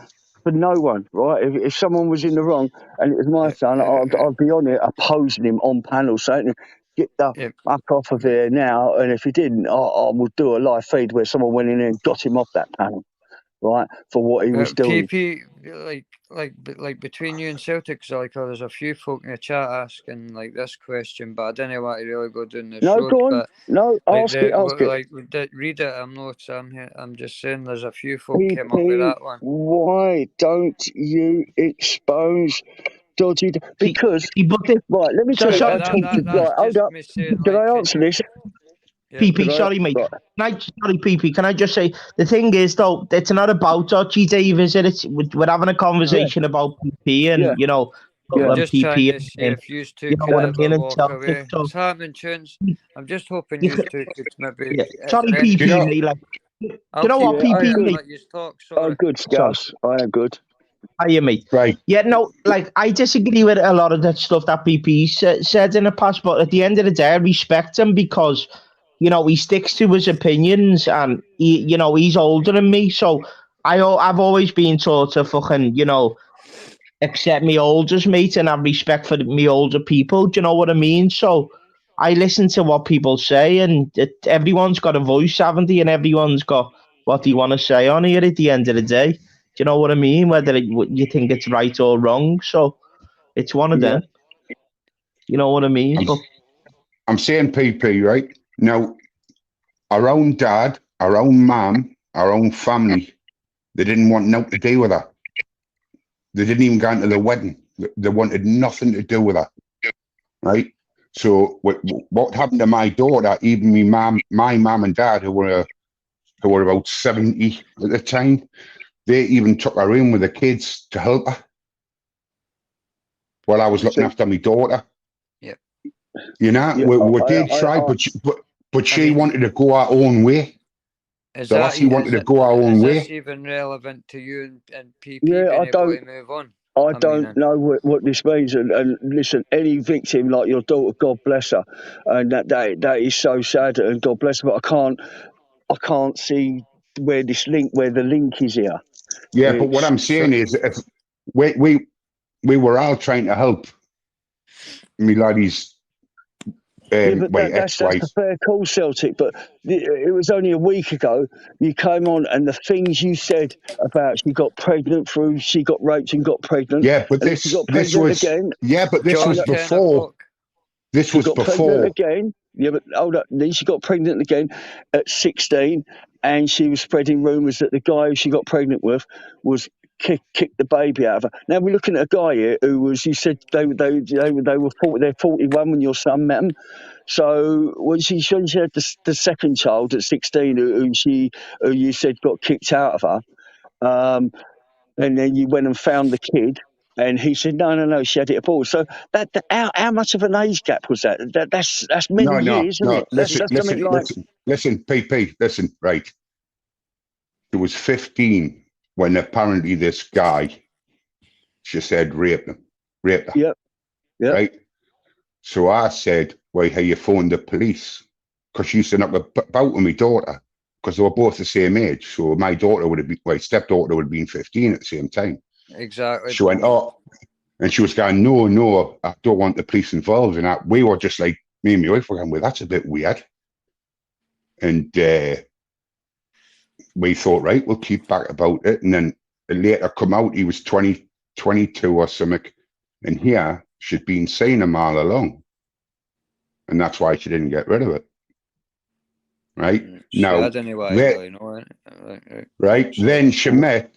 A: For no one, right? If someone was in the wrong and it was my son, I'd be on it opposing him on panel, saying, "Get the fuck off of here now." And if he didn't, I would do a live feed where someone went in there and got him off that panel. right, for what he was doing.
K: PP, like between you and Celtic, there's a few folk in the chat asking like this question, but I didn't want to really go down this road.
A: Go on.
K: But
A: no,
K: like
A: ask it.
K: read it. I'm just saying, there's a few folk came up with that one.
A: Why don't you expose dodgy? Because right, let me tell you. Right, hold up. Can I answer this?
J: PP, sorry, mate. Sorry, PP. Can I just say the thing is though, it's not about dodgy, Dave, is it? We're having a conversation about PP and you know.
K: I'm just trying to see if you two
J: you know
K: could
J: what I
K: ever
J: mean,
K: walk away. It's happening, tunes. I'm just hoping you two could maybe.
J: Sorry, PP, mate. Like, you know what, PP, mate?
A: I'm good, Scouse. I am good.
J: Are you, mate?
I: Right.
J: Yeah, no, like, I disagree with a lot of that stuff that PP said in the past, but at the end of the day, I respect him because, you know, he sticks to his opinions and, you know, he's older than me, so I've always been taught to fucking, you know, accept me olders, mate, and have respect for me older people, do you know what I mean? So I listen to what people say, and everyone's got a voice, haven't they? And everyone's got what they want to say on here at the end of the day. Do you know what I mean? Whether you think it's right or wrong. So it's one of them. You know what I mean?
I: I'm saying PP, right? Now, our own dad, our own mum, our own family, they didn't want nothing to do with her. They didn't even go into the wedding. They wanted nothing to do with her, right? So what happened to my daughter, even my mum and dad, who were about 70 at the time, they even took her in with the kids to help her while I was looking after my daughter.
K: Yeah.
I: You know, we did try, but she wanted to go her own way. So Lassie wanted to go her own way.
K: Is this even relevant to you and PP
A: Yeah,
K: being able to move on?
A: I don't know what this means, and listen, any victim like your daughter, God bless her, and that is so sad, and God bless her. But I can't see where the link is here.
I: Yeah, but what I'm saying is, if we were all trying to help me laddie's
A: that's a fair call, Celtic. But it was only a week ago you came on, and the things you said about she got pregnant through, she got raped and got pregnant.
I: Yeah, but
A: this was
I: again. Yeah, but this was before. This was before
A: again. Yeah, but hold up. Then she got pregnant again at 16, and she was spreading rumours that the guy who she got pregnant with was kicked the baby out of her. Now we're looking at a guy here who was. You said they were 40. They're 41 when your son met them. So when she had the second child at 16, who you said got kicked out of her, and then you went and found the kid. And he said, no, she had it aboard. So how much of an age gap was that? That's many years, isn't it?
I: Listen, PP, listen, right. It was 15 when apparently this guy, she said, raped her.
A: Yep.
I: Right? So I said, well, how you phoned the police? Because she used to knock about with my daughter, because they were both the same age. So my daughter would have been, my stepdaughter would have been 15 at the same time.
K: Exactly.
I: She went, and she was going, no, I don't want the police involved in that. We were just like, me and my wife were going, well, that's a bit weird. And we thought, right, we'll keep back about it. And then later come out, he was 22 or something. And here, she'd been seeing him all along. And that's why she didn't get rid of it. Right? Now, right? Then she met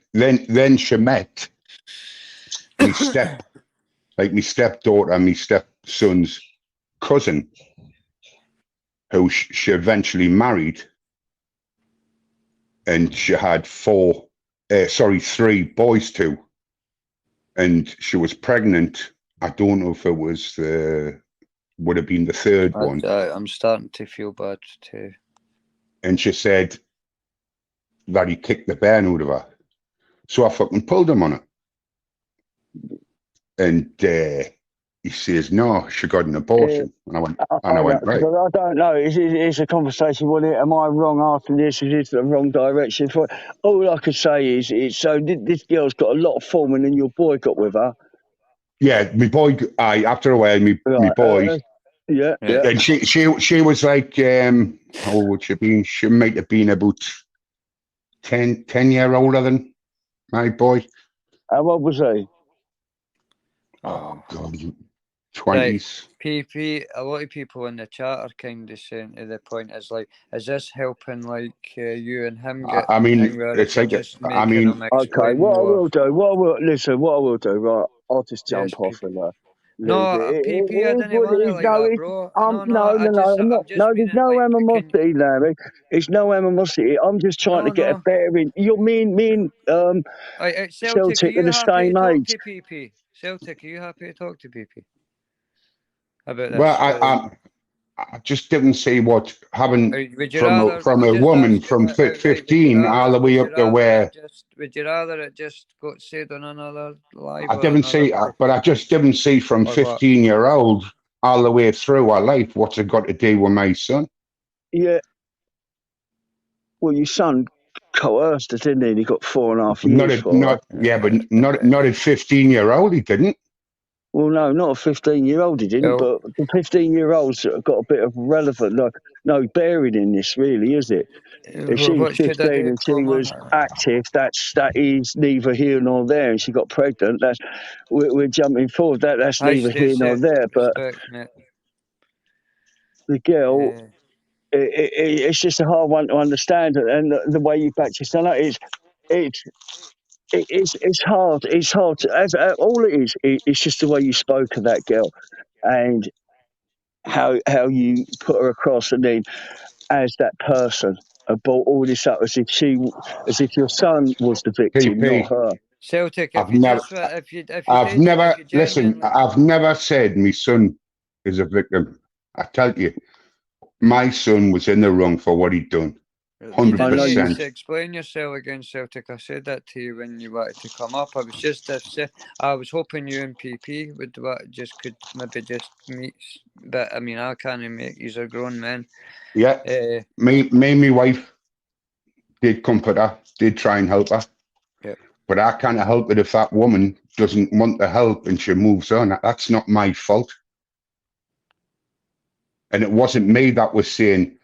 I: my stepdaughter and my stepson's cousin, who she eventually married, and she had 3 boys too, and she was pregnant. I don't know if it was would have been the third one.
K: I'm starting to feel bad too.
I: And she said that he kicked the burn out of her. So I fucking pulled him on it. And he says, no, she got an abortion. And I went, right.
A: I don't know. It's a conversation, wasn't it? Am I wrong after this? Is this the wrong direction? All I could say is, this girl's got a lot of form, and then your boy got with her.
I: Yeah, my boy, after a while, my boy.
A: Yeah.
I: And she was like, how old would she been? She might have been about 10 year older than my boy.
A: How old was he?
I: Oh God,
K: Right.
I: 20s.
K: PP, a lot of people in the chat are kind of saying to the point is like, is this helping like you and him get
I: I mean,
K: thing where
I: it's
K: you're
I: like,
K: just
I: I
K: making
I: mean,
K: them
A: Okay,
K: explain
A: what I
K: more?
A: will do, what I will do, right? I'll just
K: Yes,
A: jump off
K: PP.
A: and
K: No,
A: leave it.
K: PP, I
A: It is
K: didn't
A: what
K: want
A: it
K: it
A: is.
K: like
A: No,
K: that,
A: it's
K: bro.
A: no,
K: I'm
A: no.
K: just
A: There's
K: meaning
A: no
K: like,
A: animosity, Larry. It's no animosity. I'm just trying to get a bearing. You're me and
K: Celtic, are
A: Celtic are
K: you
A: the
K: happy to
A: same
K: talk
A: age.
K: to PP? Celtic, are you happy to talk to PP about this?
I: well, I just didn't see what happened
K: Would you
I: from
K: rather
I: a
K: just
I: woman
K: ask
I: from
K: outright? Would you
I: 15 all
K: rather?
I: the way up to where
K: Would you rather it just got said on another live
I: I
K: or
I: didn't
K: another
I: see, but I just didn't see from
K: or what?
I: 15-year-old all the way through our life. What's it got to do with my son?
A: Yeah. Well, your son coerced it, didn't he? And he got 4.5 years for it.
I: But not a 15-year-old. He didn't.
A: Well, no, not a 15-year-old. He didn't. But the 15-year-olds have got a bit of relevant, no bearing in this, really, is it? If she was
K: What should I
A: 15
K: do,
A: and she was
K: Plumber?
A: active, that is neither here nor there. And she got pregnant. We're jumping forward. That's
K: I
A: neither here nor there. But
K: respect, mate.
A: the girl, it's just a hard one to understand. And the way you back your son up, it's hard. It's hard. All it is, it's just the way you spoke of that girl, and how you put her across, and then as that person, brought all this up as if your son was the victim, not
I: PP.
A: her.
K: Celtic,
I: I've never said my son is a victim. I tell you, my son was in the wrong for what he'd done. 100%.
K: To explain yourself again, Celtic. I said that to you when you wanted to come up. I was just I was hoping you and PP would could maybe just meet, but I mean I can't make. You're a grown men.
I: Yeah. Me and my wife did comfort her, did try and help her.
K: Yeah.
I: But I can't help it if that woman doesn't want the help and she moves on. That's not my fault. And it wasn't me that was saying,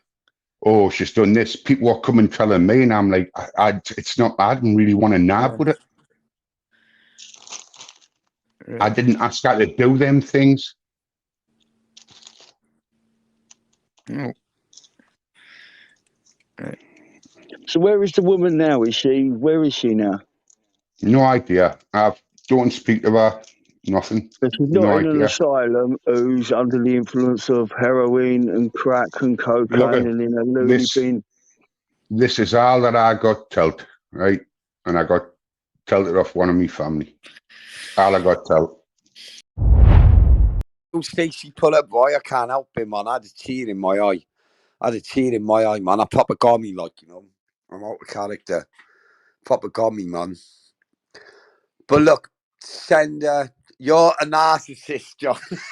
I: oh, she's done this. People are coming telling me, and I'm like, it's not, I didn't really want to nab with it. Right. I didn't ask her to do them things.
K: No. Right.
A: So where is the woman now? Where is she now?
I: No idea. I don't speak to her. Nothing.
A: But she's not in an asylum who's under the influence of heroin and crack and cocaine and in a loony bin.
I: This is all that I got told, right? And I got told it off one of my family. All I got told.
L: Stacey pull up, boy. I can't help it, man. I had a tear in my eye. Man. I proper got me, like, you know. I'm out of character. Proper got me, man. But look, Sender, you're a narcissist, John. Look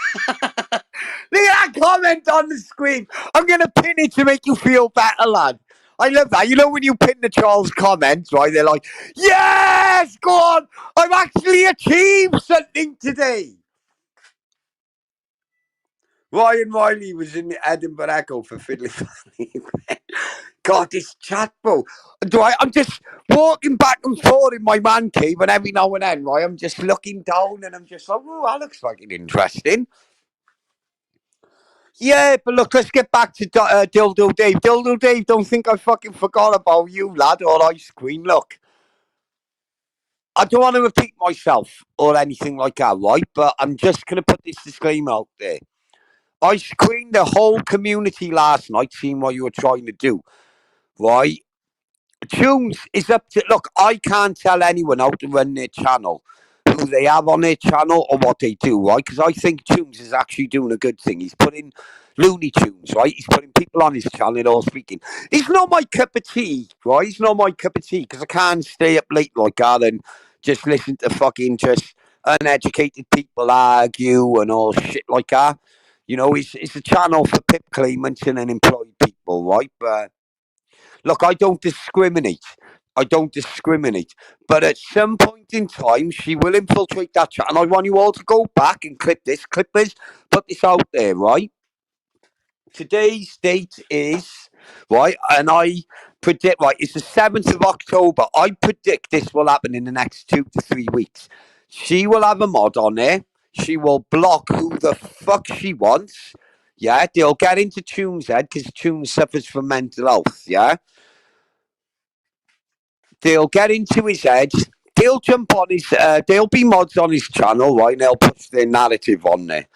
L: at that comment on the screen. I'm going to pin it to make you feel better, lad. I love that. You know when you pin the Charles comments, right? They're like, yes, go on. I've actually achieved something today. Ryan Riley was in the Edinburgh Echo for Fiddly Family. God, this chat, bro. I'm just walking back and forth in my man cave, and every now and then, right, I'm just looking down and I'm just like, oh, that looks fucking interesting. Yeah, but look, let's get back to Dildo Dave. Dildo Dave, don't think I fucking forgot about you, lad, or Ice Queen. Look, I don't want to repeat myself or anything like that, right? But I'm just going to put this disclaimer out there. I screened the whole community last night, seeing what you were trying to do, right? Tunes is up to... Look, I can't tell anyone how to run their channel, who they have on their channel or what they do, right? Because I think Tunes is actually doing a good thing. He's putting Looney Tunes, right? He's putting people on his channel, all speaking. It's not my cup of tea, right? It's not my cup of tea, because I can't stay up late like that and just listen to fucking just uneducated people argue and all shit like that. You know, it's a channel for pip claimants and unemployed people, right? But look, I don't discriminate. But at some point in time, she will infiltrate that chat. And I want you all to go back and clip this, put this out there, right? Today's date is right? And I predict, right, it's the 7th of October. I predict this will happen in the next 2 to 3 weeks. She will have a mod on there. She will block who the fuck she wants. Yeah, they'll get into Tune's head because Tune suffers from mental health. Yeah, they'll get into his head. They'll jump on his. There'll be mods on his channel, right? And they'll put their narrative on there.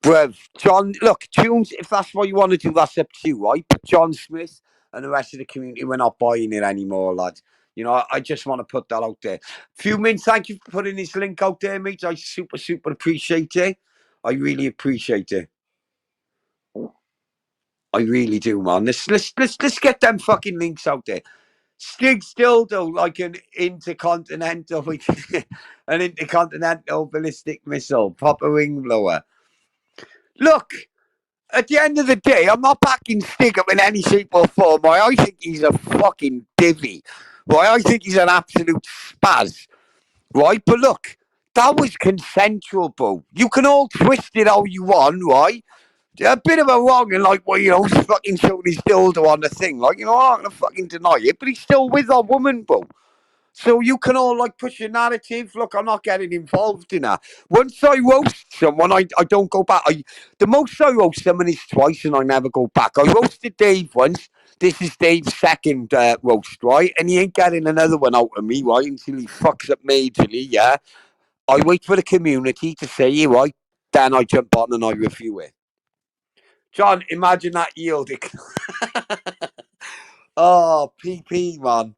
L: Bruv, John, look, Tunes, if that's what you want to do, that's up to you, right? But John Smith and the rest of the community, we're not buying it anymore, lad. You know, I just want to put that out there. Fuming, thank you for putting this link out there, mate. I super appreciate it. I really appreciate it. I really do, man. Let's get them fucking links out there. Stig Dildo, like an intercontinental ballistic missile, proper wing blower. Look, at the end of the day, I'm not backing Stig up in any shape or form. Right? I think he's a fucking divvy. Right? I think he's an absolute spaz. Right? But look, that was consensual, bro. You can all twist it how you want, right? A bit of a wrong and like, well, you know, he's fucking showing his dildo on the thing. Like, you know, I'm not going to fucking deny it, but he's still with a woman, bro. So you can all like push your narrative. Look, I'm not getting involved in that. Once I roast someone, I don't go back. The most I roast someone is twice and I never go back. I roasted Dave once. This is Dave's second roast, right? And he ain't getting another one out of me, right? Until he fucks up majorly, yeah? I wait for the community to say it, right? Then I jump on and I review it. John, imagine that yielding. Oh, PP, man.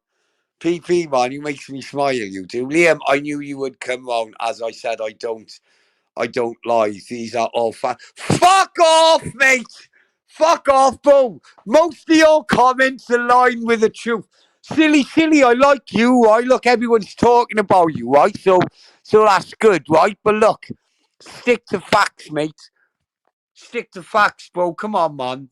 L: PP, man, you makes me smile, you do. Liam, I knew you would come round. As I said, I don't lie. These are all Fuck off, mate! Fuck off, bro! Most of your comments align with the truth. Silly, I like you, right? Look, everyone's talking about you, right? So that's good, right? But look, stick to facts, mate. Stick to facts, bro. Come on, man.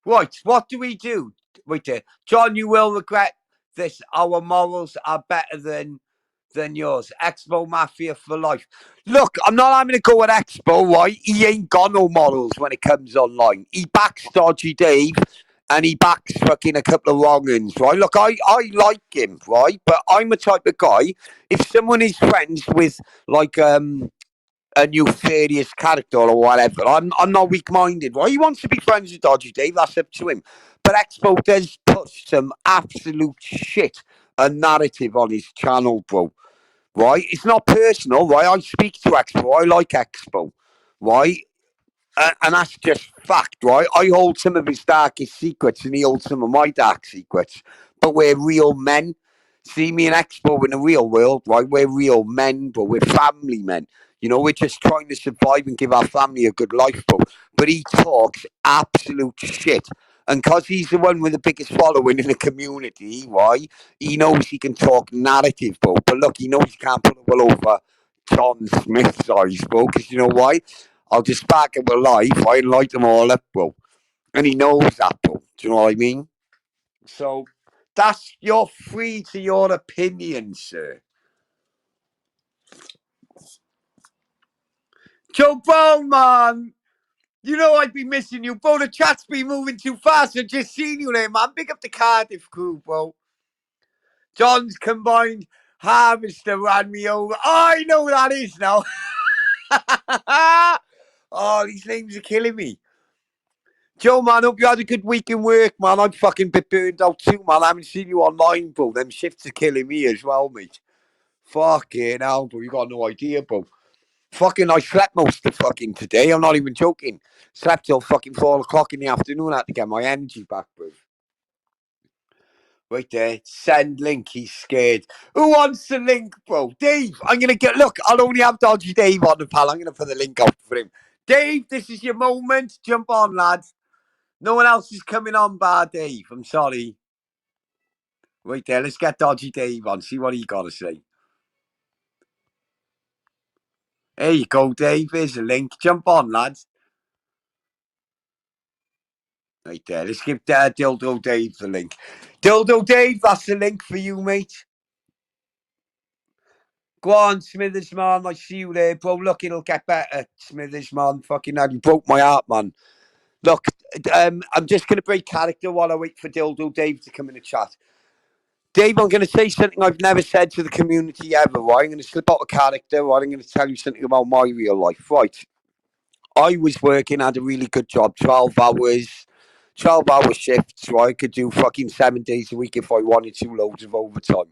L: Right, what do we do? Wait there. John, you will regret this. Our morals are better than yours. Expo Mafia for life. Look, I'm not having to go at Expo, right? He ain't got no morals when it comes online. He backs Dodgy Dave and he backs fucking a couple of wrong uns, right? Look, I like him, right? But I'm the type of guy, if someone is friends with like a nefarious character or whatever, I'm not weak-minded. Right? He wants to be friends with Dodgy Dave, that's up to him. But Expo does put some absolute shit and narrative on his channel, bro. Right? It's not personal, right? I speak to Expo. I like Expo, right? And that's just fact, right? I hold some of his darkest secrets and he holds some of my dark secrets. But we're real men. See, me and Expo in the real world, right? We're real men, but we're family men. You know, we're just trying to survive and give our family a good life, bro. But he talks absolute shit. And because he's the one with the biggest following in the community, right? He knows he can talk narrative, bro. But look, he knows he can't put it well over John Smith's eyes, bro. Because you know why? I'll just back him alive. I light them all up, bro. And he knows that, bro. Do you know what I mean? So you're free to your opinion, sir. Joe Brown, man. You know I'd be missing you, bro. The chat's been moving too fast. I've just seen you there, man. Big up the Cardiff crew, bro. John's combined harvester ran me over. Oh, I know what that is now. Oh, these names are killing me. Joe, man, hope you had a good week in work, man. I'm fucking bit burned out too, man. I haven't seen you online, bro. Them shifts are killing me as well, mate. Fucking hell, bro. You got no idea, bro. Fucking, I slept most of fucking today. I'm not even joking. Slept till fucking 4 o'clock in the afternoon. I had to get my energy back, bro. Right there. Send link. He's scared. Who wants the link, bro? Dave, I'm going to get... Look, I'll only have Dodgy Dave on the pal. I'm going to put the link out for him. Dave, this is your moment. Jump on, lads. No one else is coming on, bar Dave. I'm sorry. Right there. Let's get Dodgy Dave on. See what he got to say. There you go, Dave. Here's a link. Jump on, lads. Right there. Let's give Dildo Dave the link. Dildo Dave, that's the link for you, mate. Go on, Smithers, man. I see you there, bro. Look, it'll get better, Smithers, man. Fucking hell, you broke my heart, man. Look, I'm just going to break character while I wait for Dildo Dave to come in the chat. Dave, I'm going to say something I've never said to the community ever, right? I'm going to slip out of character, right? I'm going to tell you something about my real life, right? I was working, had a really good job, 12 hour shifts, right? I could do fucking 7 days a week if I wanted to, loads of overtime.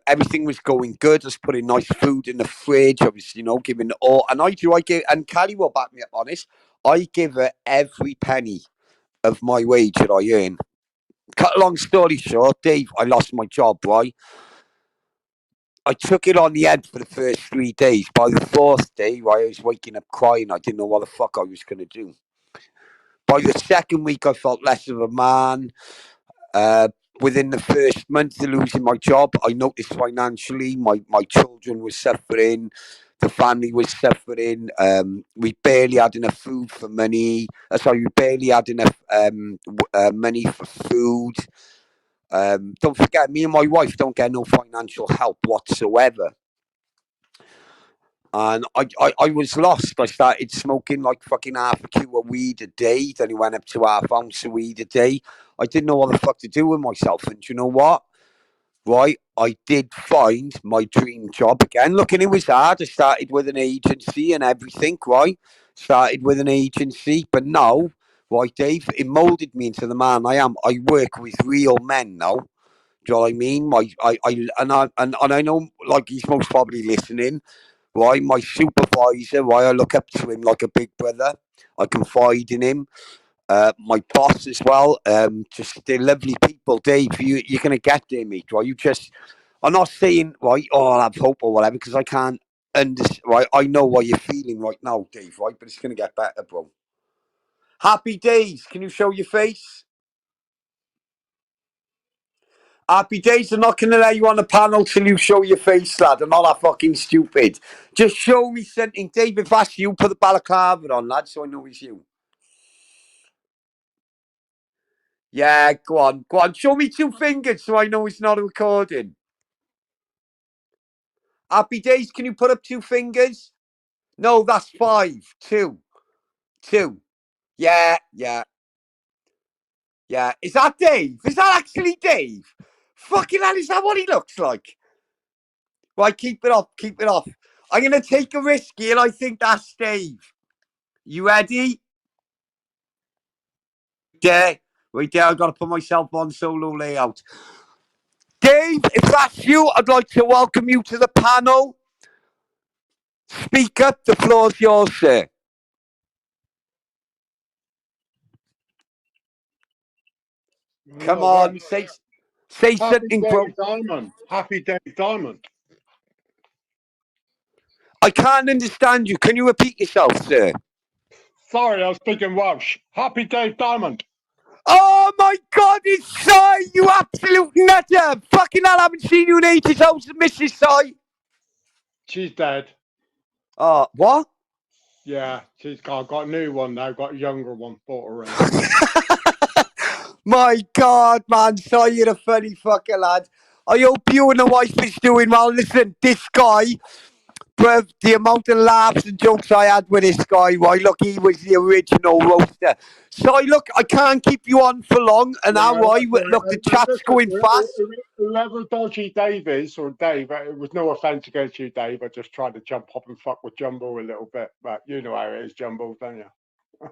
L: Everything was going good. I was putting nice food in the fridge. I was, giving all, and and Callie will back me up on this. I give her every penny of my wage that I earn. Cut a long story short, Dave, I lost my job, right? I took it on the head for the first 3 days. By the fourth day, right, I was waking up crying. I didn't know what the fuck I was going to do. By the second week, I felt less of a man. Within the first month of losing my job, I noticed financially my children were suffering. The family was suffering. We barely had enough food for money. We barely had enough money for food. Don't forget, me and my wife don't get no financial help whatsoever. And I was lost. I started smoking like fucking half a kilo of weed a day. Then it went up to half ounce of weed a day. I didn't know what the fuck to do with myself. And you know what? Right, I did find my dream job again. Look, and it was hard. I started with an agency and everything, right? Started with an agency, but now, right, Dave, it molded me into the man I am. I work with real men now. Do you know what I mean? And I know, like, he's most probably listening. Right, my supervisor, right, I look up to him like a big brother. I confide in him. My boss as well. Just they're lovely people, Dave. You're gonna get there, mate. Right, I'm not saying right. Oh, I'll have hope or whatever because I can't understand. Right, I know what you're feeling right now, Dave. Right, but it's gonna get better, bro. Happy days. Can you show your face? Happy days. I'm not going to let you on the panel till you show your face, lad. I'm not that fucking stupid. Just show me something. Dave, if that's you, put the balaclava on, lad, so I know it's you. Yeah, go on. Go on. Show me 2 fingers so I know it's not a recording. Happy days. Can you put up 2 fingers? No, that's 5. 2. 2. Yeah. Is that Dave? Is that actually Dave? Fucking hell, is that what he looks like? Right, keep it off. Keep it off. I'm going to take a risk here. I think that's Dave. You ready? Right there. I've got to put myself on solo layout. Dave, if that's you, I'd like to welcome you to the panel. Speak up. The floor's yours, sir. Come on. Say something, bro.
M: Happy Dave Diamond.
L: I can't understand you. Can you repeat yourself, sir?
M: Sorry, I was speaking Welsh. Happy Dave Diamond.
L: Oh my God, it's Si, you absolute nutter! Fucking hell, I haven't seen you in ages. How's the missus, Si?
M: She's dead.
L: What?
M: Yeah, I've got a new one now. Got a younger one. Bought her in.
L: My God, man, Si, you're a funny fucker, lad. I hope you and the wife is doing well. Listen, this guy, bruv, the amount of laughs and jokes I had with this guy, right? Look, he was the original roaster. So, look, I can't keep you on for long. And now, right, look, the chat's going fast.
M: Whoever Dodgy Dave is, or Dave, it was no offence against you, Dave. I just tried to jump up and fuck with Jumbo a little bit. But you know how it is, Jumbo, don't you?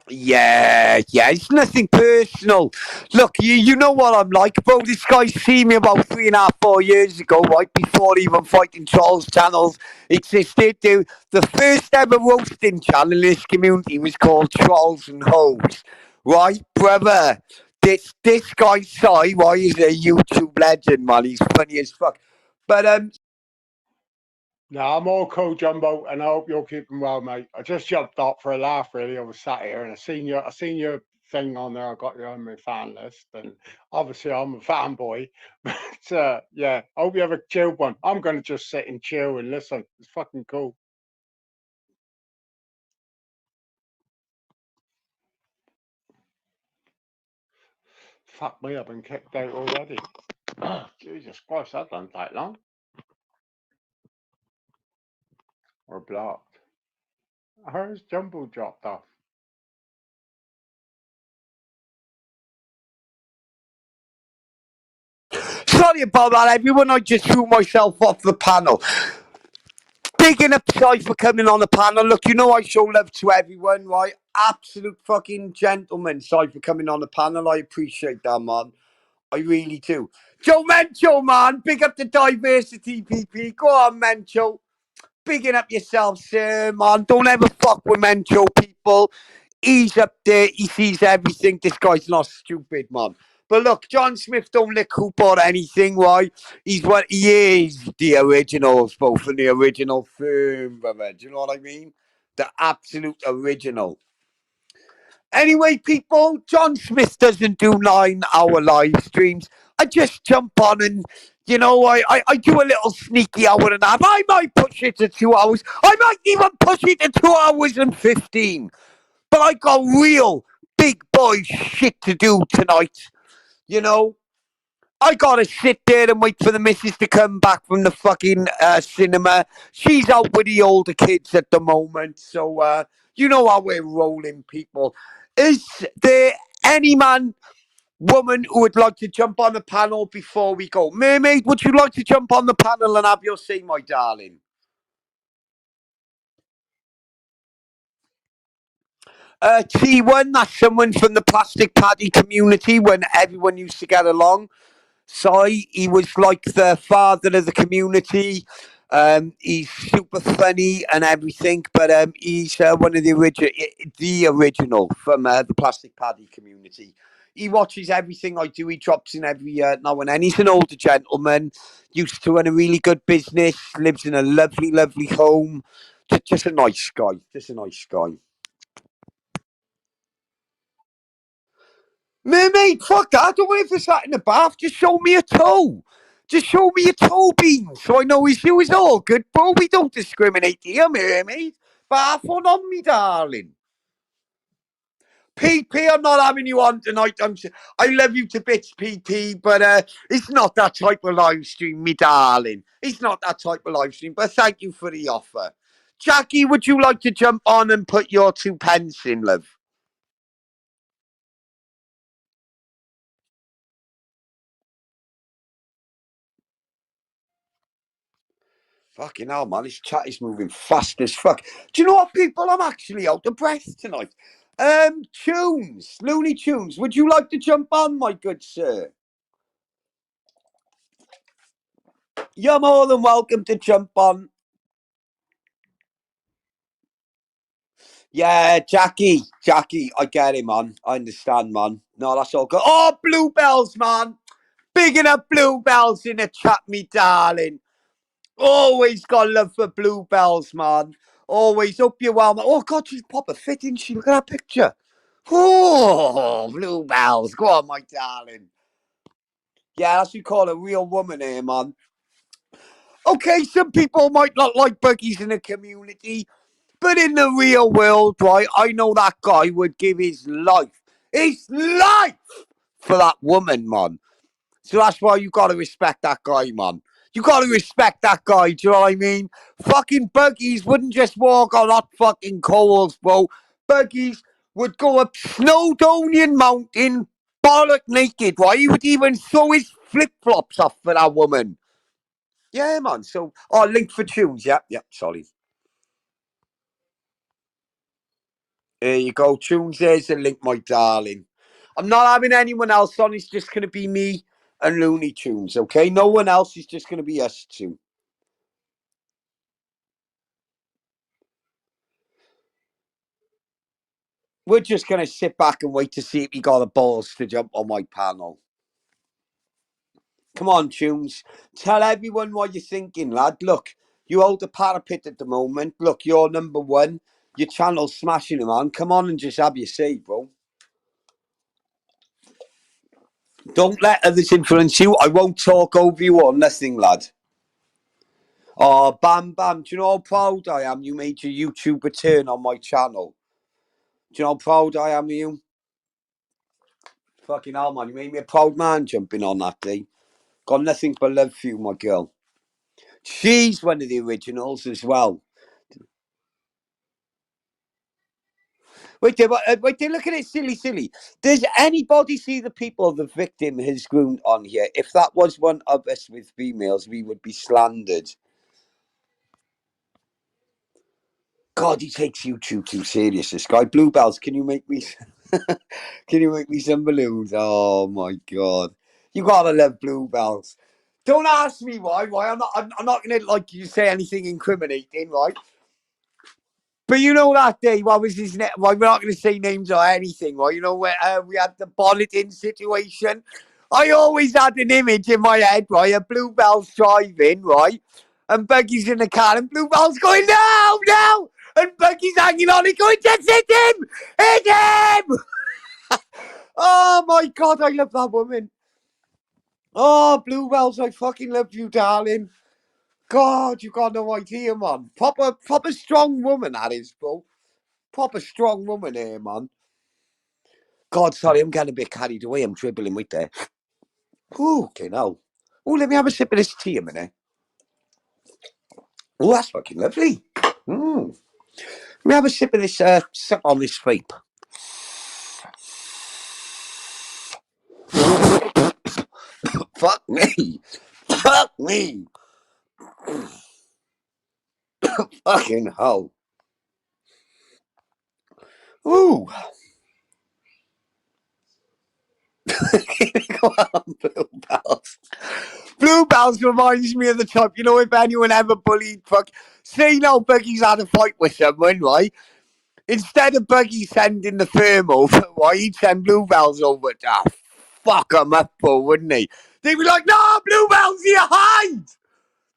L: Yeah, it's nothing personal. Look, you know what I'm like, bro. This guy seen me about 3.5, 4 years ago, right before even Fighting Trolls channels existed. Dude. The first ever roasting channel in this community was called Trolls and Hoes, right, brother? This guy Si, right, is a YouTube legend, man. He's funny as fuck. But
M: No, I'm all cool, Jumbo, and I hope you're keeping well, mate. I just jumped up for a laugh, really. I was sat here and I seen your thing on there. I got you on my fan list, and obviously I'm a fanboy. But yeah, I hope you have a chill one. I'm gonna just sit and chill and listen. It's fucking cool. Fuck me, I've been kicked out already. Oh, Jesus Christ, that doesn't take long. Or blocked. How's Jumbo dropped off?
L: Sorry about that, everyone. I just threw myself off the panel. Bigging up Si for coming on the panel. Look, you know I show love to everyone, right? Absolute fucking gentleman, Si, for coming on the panel. I appreciate that, man. I really do. Joe Mencho, man. Big up the diversity, PP. Go on, Mencho. Bigging up yourself, sir, man. Don't ever fuck with Mencho, people. He's up there. He sees everything. This guy's not stupid, man. But look, John Smith don't lick hoop or anything, right? He's what he is, the originals, both from the original film, brother. Do you know what I mean? The absolute original. Anyway, people, John Smith doesn't do 9-hour live streams. I just jump on and, you know, I do a little sneaky hour and a half. I might push it to 2 hours. I might even push it to 2 hours and 15. But I got real big boy shit to do tonight. You know, I gotta sit there and wait for the missus to come back from the fucking cinema. She's out with the older kids at the moment. So, you know how we're rolling, people. Is there any woman who would like to jump on the panel before we go? Mermaid, would you like to jump on the panel and have your say, my darling? T1, that's someone from the plastic paddy community when everyone used to get along. Si, he was like the father of the community. He's super funny and everything, but he's one of the original from the plastic paddy community. He watches everything I do. He drops in every now and then. He's an older gentleman, used to run a really good business, lives in a lovely, lovely home. Just a nice guy. Just a nice guy. Mermaid, fuck that. I don't want to sat in the bath. Just show me a toe. Just show me your toe beans so I know it's you. It's all good, bro. We don't discriminate here, Mermaid. Bath on me, darling. PP, I'm not having you on tonight. I love you to bits, PP, but it's not that type of live stream, me darling. It's not that type of live stream, but thank you for the offer. Jackie, would you like to jump on and put your 2 pence in, love? Fucking hell, man. This chat is moving fast as fuck. Do you know what, people? I'm actually out of breath tonight. Tunes, Looney Tunes, would you like to jump on, my good sir? You're more than welcome to jump on. Yeah, Jackie, I get it, man. I understand, man. No, that's all good. Oh, Bluebells, man. Bigging up Bluebells in the chat, me darling. Always got love for Bluebells, man. Always. Hope you're well, man. Oh, God, she's proper fit, isn't she? Look at that picture. Oh, Bluebells. Go on, my darling. Yeah, that's what you call a real woman here, man. Okay, some people might not like buggies in the community, but in the real world, right, I know that guy would give his life for that woman, man. So that's why you got to respect that guy, man. You got to respect that guy, do you know what I mean? Fucking buggies wouldn't just walk on hot fucking coals, bro. Buggies would go up Snowdonian Mountain, bollock naked, right? He would even throw his flip-flops off for that woman. Yeah, man. So, link for tunes. Yep, sorry. There you go. Tunes, there's a link, my darling. I'm not having anyone else on. It's just going to be me and Looney Tunes, okay? No one else. It's just going to be us two. We're just going to sit back and wait to see if you got the balls to jump on my panel. Come on, Tunes. Tell everyone what you're thinking, lad. Look, you hold the parapet at the moment. Look, you're number one. Your channel's smashing, man. Come on and just have your say, bro. Don't let others influence you. I won't talk over you or nothing, lad. Oh, Bam Bam. Do you know how proud I am you made your YouTube return on my channel? Do you know how proud I am of you? Fucking hell, man. You made me a proud man jumping on that day. Got nothing but love for you, my girl. She's one of the originals as well. Wait there, look at it, silly. Does anybody see the people the victim has groomed on here? If that was one of us with females, we would be slandered. God, he takes YouTube too serious, this guy. Bluebells, can you make me some balloons? Oh my God. You gotta love Bluebells. Don't ask me why. I'm not gonna like you say anything incriminating, right? But you know that day, what was his name? Well, we're not going to say names or anything, right? You know, where we had the bonneting situation. I always had an image in my head, right? A Bluebell's driving, right? And Buggy's in the car, and Bluebell's going, no! And Buggy's hanging on it, going, just hit him! Hit him! Oh, my God, I love that woman. Oh, Bluebells, I fucking love you, darling. God, you got no idea, man. Proper strong woman, that is, bro. Proper strong woman here, man. God, sorry, I'm getting a bit carried away. I'm dribbling with there. Ooh, okay, now. Oh, let me have a sip of this tea a minute. Oh, that's fucking lovely. Let me have a sip of this, sip on this vape. Fuck me. Fuck me. Fucking hell. Ooh. Go on, Bluebells. Bluebells reminds me of the type, you know, if anyone ever bullied, say now Buggy's had a fight with someone, right? Instead of Buggy sending the firm over, right, he'd send Bluebells over to fuck them up, wouldn't he? They'd be like, no, Bluebells, you hide!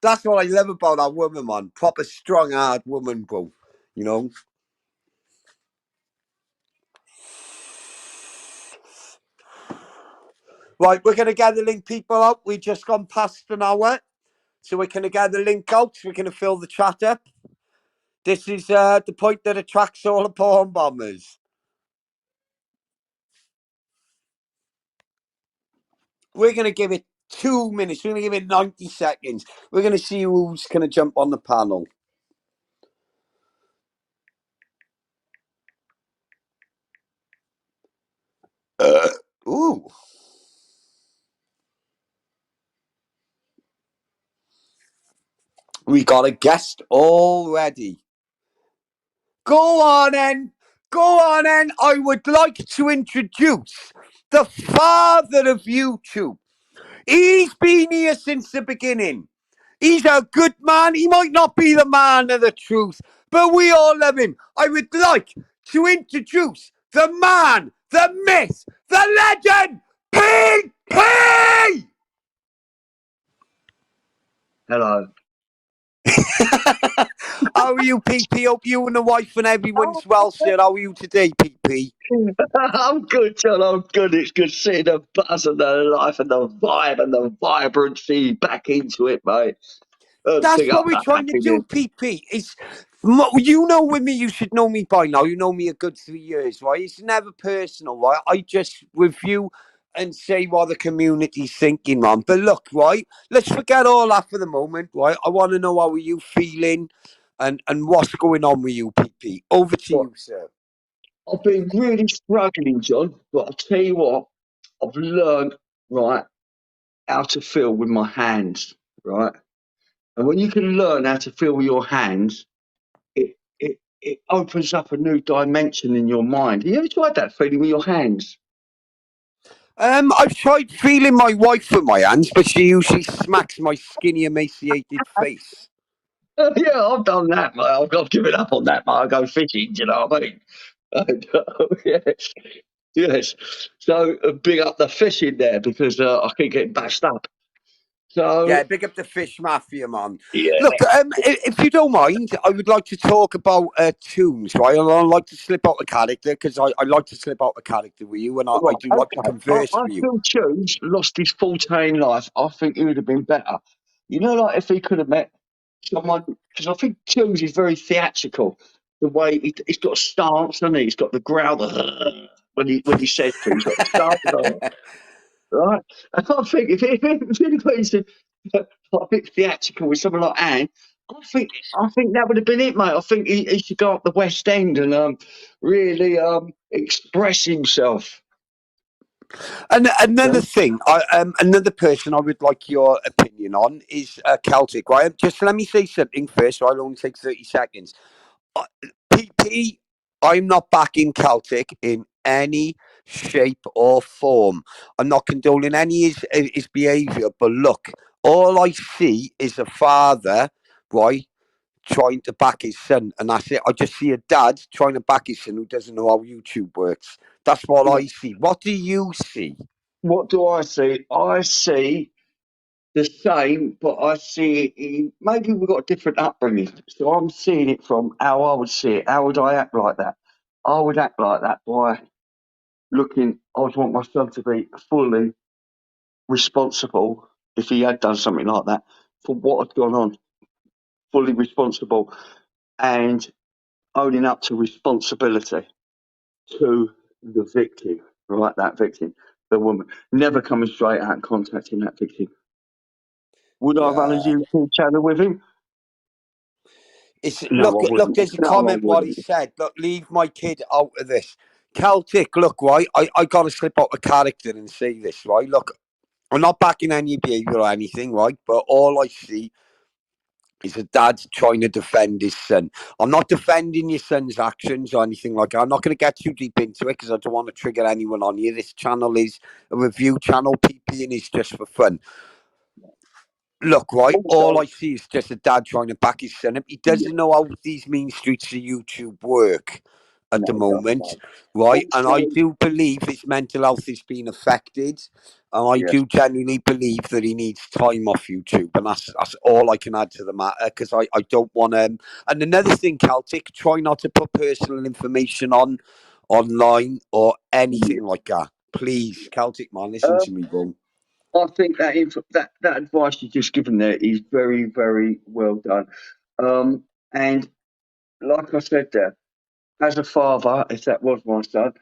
L: That's what I love about that woman, man. Proper strong-hard woman, bro. You know? Right, we're going to get the link people out. We've just gone past an hour. So we're going to get the link out. We're going to fill the chat up. This is the point that attracts all the porn bombers. We're going to give it 2 minutes. We're going to give it 90 seconds. We're going to see who's going to jump on the panel. Ooh. We got a guest already. Go on, then. I would like to introduce the father of YouTube. He's been here since the beginning. He's a good man. He might not be the man of the truth, but we all love him. I would like to introduce the man, the myth, the legend, PP!
A: Hello.
L: How are you, PP? Hope you and the wife and everyone's well, sir. How are you today, PP?
A: I'm good, John. I'm good. It's good seeing the buzz and the life and the vibe and the vibrancy back into it, mate.
L: That's what we're trying to do, PP. You know with me, you should know me by now. You know me a good 3 years, right? It's never personal, right? I just review and say what the community's thinking, man. But look, right? Let's forget all that for the moment, right? I want to know how are you feeling and what's going on with you, PP. Over to you, sir.
A: I've been really struggling, John, but I'll tell you what, I've learned, right, how to feel with my hands, right? And when you can learn how to feel with your hands, it opens up a new dimension in your mind. Have you ever tried that feeling with your hands?
L: I've tried feeling my wife with my hands, but she usually smacks my skinny, emaciated face.
A: Yeah, I've done that, mate. I've given up on that, mate. I go fishing, do you know what I mean? Yes. So big up the fishing there because I keep getting bashed up. So
L: yeah, big up the fish mafia, man.
A: Yeah.
L: Look, if you don't mind, I would like to talk about tunes, right? And I'd like to slip out the character because I like to slip out the character with you, and I do like to converse with you.
A: I feel Tunes lost his forte in life. I think he would have been better. You know, like if he could have met someone, because I think Tunes is very theatrical. The way he's got a stance, hasn't he? He's got the growl when he says things. He's got the stance, right? And I think if anybody's a bit theatrical with someone like Anne, I think that would have been it, mate. I think he should go up the West End and really express himself.
L: And another thing, another person I would like your opinion on is Celtic. Right? Just let me say something first, so I'll only take 30 seconds. PP, I'm not backing Celtic in any shape or form. I'm not condoning any of his behaviour, but look, all I see is a father, right, trying to back his son, and that's it. I just see a dad trying to back his son who doesn't know how YouTube works. That's what I see. What do you see?
A: What do I see? I see the same, but I see it in maybe we've got a different upbringing. So I'm seeing it from how I would see it. How would I act like that? I would act like that by looking. I would want my son to be fully responsible if he had done something like that for what had gone on. Fully responsible and owning up to responsibility to the victim, right? That victim, the woman, never coming straight out and contacting that victim. Would I run a
L: Yeah.
A: YouTube channel with him? No, I
L: Look,
A: wouldn't.
L: there's a
A: No, I
L: comment what he
A: wouldn't.
L: said. Look, leave my kid out of this. Celtic, look, right, I got to slip out of character and say this, right? Look, I'm not backing any behaviour or anything, right? But all I see is a dad trying to defend his son. I'm not defending your son's actions or anything like that. I'm not going to get too deep into it because I don't want to trigger anyone on here. This channel is a review channel, PP, and it's just for fun. Look, right, all I see is just a dad trying to back his son up. He doesn't know how these mean streets of YouTube work at the moment, right? And I do believe his mental health is being affected. And I do genuinely believe that he needs time off YouTube. And that's all I can add to the matter because I don't want to. And another thing, Celtic, try not to put personal information online or anything like that. Please, Celtic, man, listen to me, bro.
A: I think that advice you just given there is very, very well done. And like I said there, as a father, if that was my son,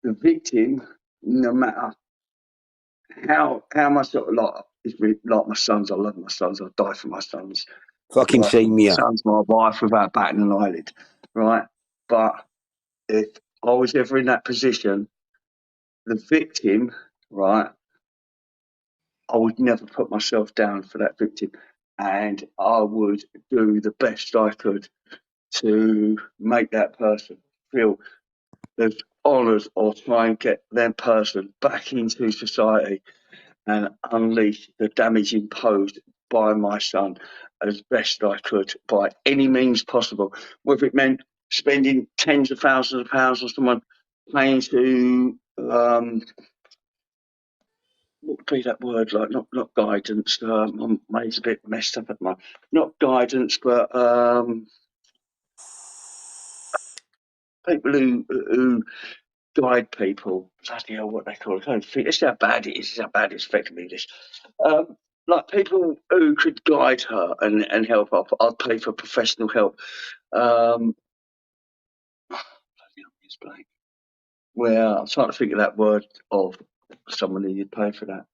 A: the victim, no matter how much like my sons, I love my sons, I die for my sons.
L: Fucking
A: Right?
L: same
A: My
L: here.
A: son's my wife without batting an eyelid, right? But if I was ever in that position, the victim, right, I would never put myself down for that victim, and I would do the best I could to make that person feel as honoured or try and get that person back into society and unleash the damage imposed by my son as best I could by any means possible. Whether it meant spending tens of thousands of pounds on someone paying to what would be that word like not guidance. My mate's a bit messed up at the moment. Not guidance, but people who guide people. Bloody hell, what they call it. I don't think this is how bad it is. This is how bad it's affecting me. This, like people who could guide her and help her. I'd pay for professional help. Where I'm trying to think of that word of someone who you'd pay for that.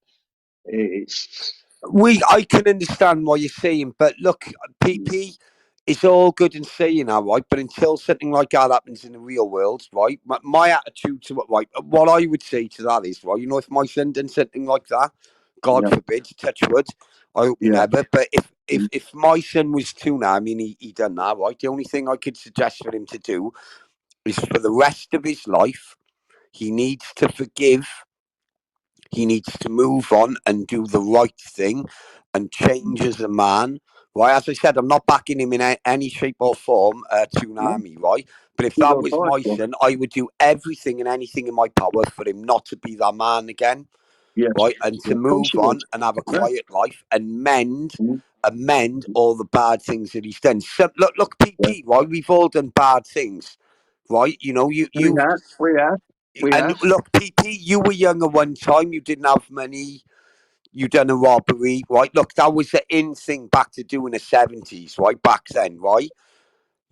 A: It's
L: I can understand what you're saying, but look, PP, it's all good and saying that, right? But until something like that happens in the real world, right? My attitude to it, right? What I would say to that is, right? You know, if my son done something like that, God forbid, touch wood, I hope you never. But if my son was two now, I mean, he done that, right? The only thing I could suggest for him to do is for the rest of his life, he needs to forgive. He needs to move on and do the right thing and change as a man. Right, as I said, I'm not backing him in any shape or form, Toonami, right? But if that was my son, I would do everything and anything in my power for him not to be that man again, right? And to move on and have a quiet life and amend all the bad things that he's done. So, look, PP, right? We've all done bad things, right? You know, we
A: have.
L: And look, PP, you were young at one time. You didn't have money. You done a robbery, right? Look, that was the in thing back to doing the 70s, right? Back then, right?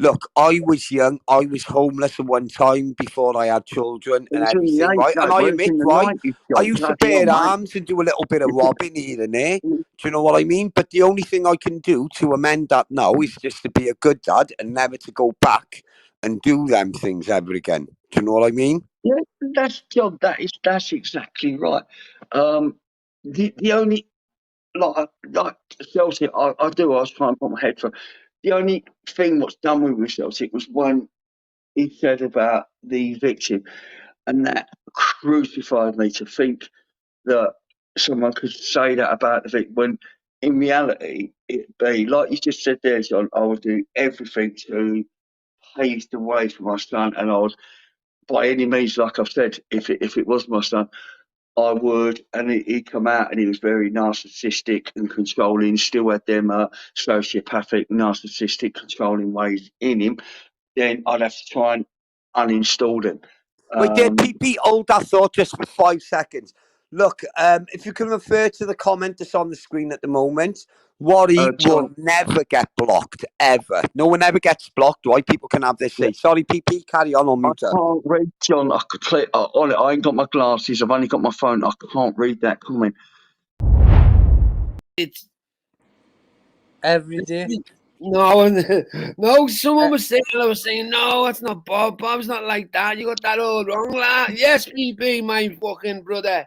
L: look, I was young, I was homeless at one time before I had children
A: It
L: and
A: was in the
L: everything, right? And I
A: it was
L: admit,
A: in the
L: right,
A: 90s,
L: I
A: John.
L: used to
A: Bloody hell,
L: bear
A: mate.
L: arms and do a little bit of robbing here and there. Do you know what I mean? But the only thing I can do to amend that now is just to be a good dad and never to go back and do them things ever again. Do you know what I mean?
A: Yeah, that's John. That's exactly right. The only like Celtic, I was trying to put my head through. The only thing what's done with Celtic was when he said about the victim, and that crucified me to think that someone could say that about the victim when in reality it'd be like you just said there, John. I was doing everything to pave the way for my son, and I was by any means, like I've said, if it was my son, I would. And he'd come out and he was very narcissistic and controlling, still had them sociopathic, narcissistic, controlling ways in him. Then I'd have to try and uninstall them.
L: Wait, did PP hold that thought just for 5 seconds? Look, if you can refer to the comment that's on the screen at the moment, Worry will never get blocked, ever. No one ever gets blocked, right? People can have their say. Sorry, PP, carry on mute.
A: I can't read, John. I could click on it. I ain't got my glasses. I've only got my phone. I can't read that comment.
N: It's
K: every day.
N: No, no. Someone was saying, I was saying, no, that's not Bob. Bob's not like that. You got that all wrong, lad. Yes, PP, my fucking brother.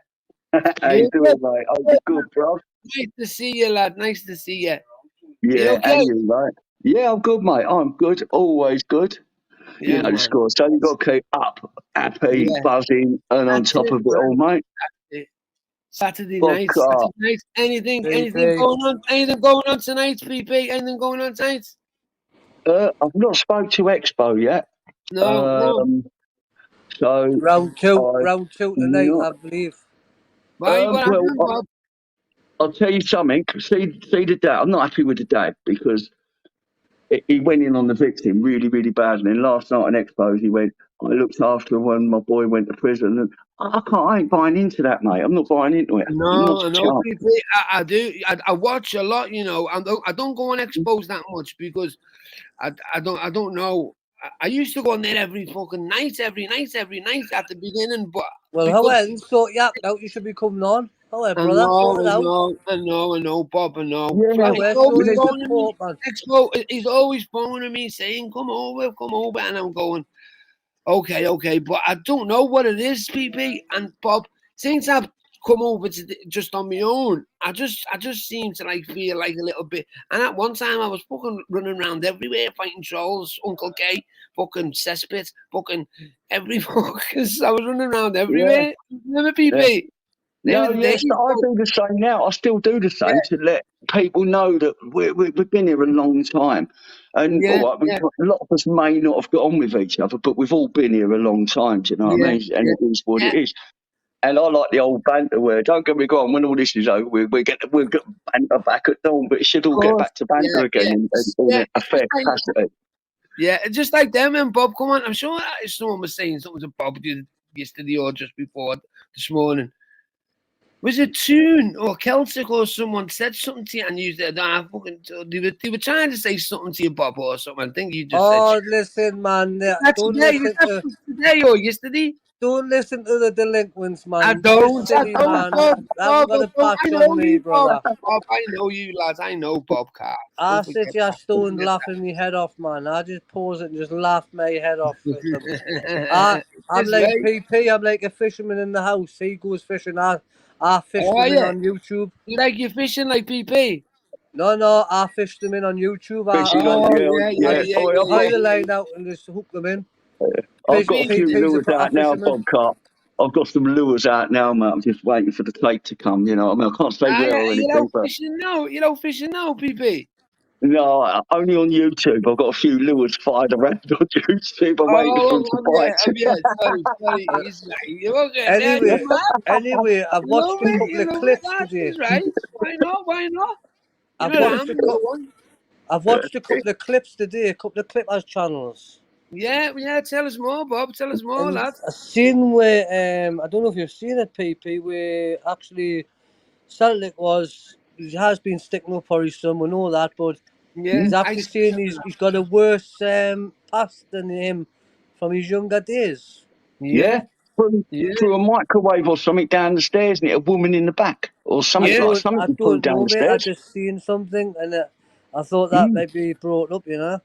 A: How you doing, mate? I'm good, bro.
N: Nice to see you, lad. Nice to see you.
A: Yeah,
N: you okay?
A: and you, mate? Yeah, I'm good, mate. I'm good. Always good.
N: Yeah,
A: you know the
N: man.
A: score. So you've got to keep up, happy,
N: Yeah.
A: buzzing, and on
N: That's
A: top
N: it,
A: of it all, mate.
N: Saturday
A: Bob
N: night.
A: Clark.
N: Saturday night. Anything
K: PP.
N: going on? Anything going on tonight, PP? Anything going on tonight?
A: I've not spoke to Expo yet.
N: No.
A: So
K: round two tonight, I believe.
N: Why? What happened, Bob?
A: I'll tell you something. See the dad. I'm not happy with the dad because he went in on the victim really, really bad. And then last night on Expo, he went, I looked after him when my boy went to prison. And I ain't buying into that, mate. I'm not buying into it.
N: No, PP. I do. I watch a lot, you know. I don't go on Expos that much because I don't know. I used to go on there every fucking night, every night at the beginning. But
K: well, how else sort you out? You should be coming on. Hello, brother.
N: I know, Bob. I know.
A: Yeah,
N: Expo, he's always phoning me saying, "Come over," and I'm going, "Okay," but I don't know what it is, PP and Bob. Since I've come over to just on my own, I just seem to like feel like a little bit. And at one time, I was fucking running around everywhere fighting trolls, Uncle K, fucking cesspit, fucking every fucking. I was running around everywhere.
A: Yeah.
N: Remember, PP?
A: No, yes, I do the same now. I still do the same to let people know that we've been here a long time. And a lot of us may not have got on with each other, but we've all been here a long time, do you know what I mean? And it is what it is. And I like the old banter where, don't get me wrong, when all this is over, we'll get banter back at dawn, but it should all get back to banter again in a fair capacity.
N: Yeah, just like them and Bob. Come on, I'm sure someone was saying something to Bob yesterday or just before this morning. Was it Toon or Celtic or someone said something to you and you said, they were trying to say something to you, Bob, or something. I think you just said.
K: Listen, man.
N: Today or yesterday?
K: Don't listen to the delinquents, man.
N: I don't.
K: Man.
N: Bob,
K: I'm going to patch on me, brother.
N: Bob, I know you, lads. I know Bob Carr.
K: I sit here stoned laughing my head off, man. I just pause it and just laugh my head off with them. I'm like PP. I'm like a fisherman in the house. He goes fishing. I fished them in on YouTube.
N: You like you're fishing like PP?
K: No, I fished them in on YouTube. I tie the line out and just hook them in.
A: I've got a few lures out now, Bob Carr. I've got some lures out now, mate. I'm just waiting for the tape to come. You know, I mean, I can't say where or anything.
N: You don't fishing now, PP.
A: No, only on YouTube. I've got a few lures fired around on YouTube. I'm waiting for them to bite.
N: Sorry.
K: Anyway, I've watched a couple of clips today.
N: Right? Why not?
K: I've watched a couple of clips today, a couple of Clippers channels.
N: Yeah, tell us more, Bob. Tell us more, lad.
K: A scene where, I don't know if you've seen it, PP, where actually Celtic has been sticking up for his son, we know that, but
O: Yeah, he's after saying he's got a worse past than him from his younger days.
A: Yeah. Threw a microwave or something down the stairs and hit a woman in the back or something like something.
O: I
A: He threw
O: don't
A: down
O: know,
A: the
O: mate. I
A: stairs.
O: just seen something and I thought that might be brought up, you know.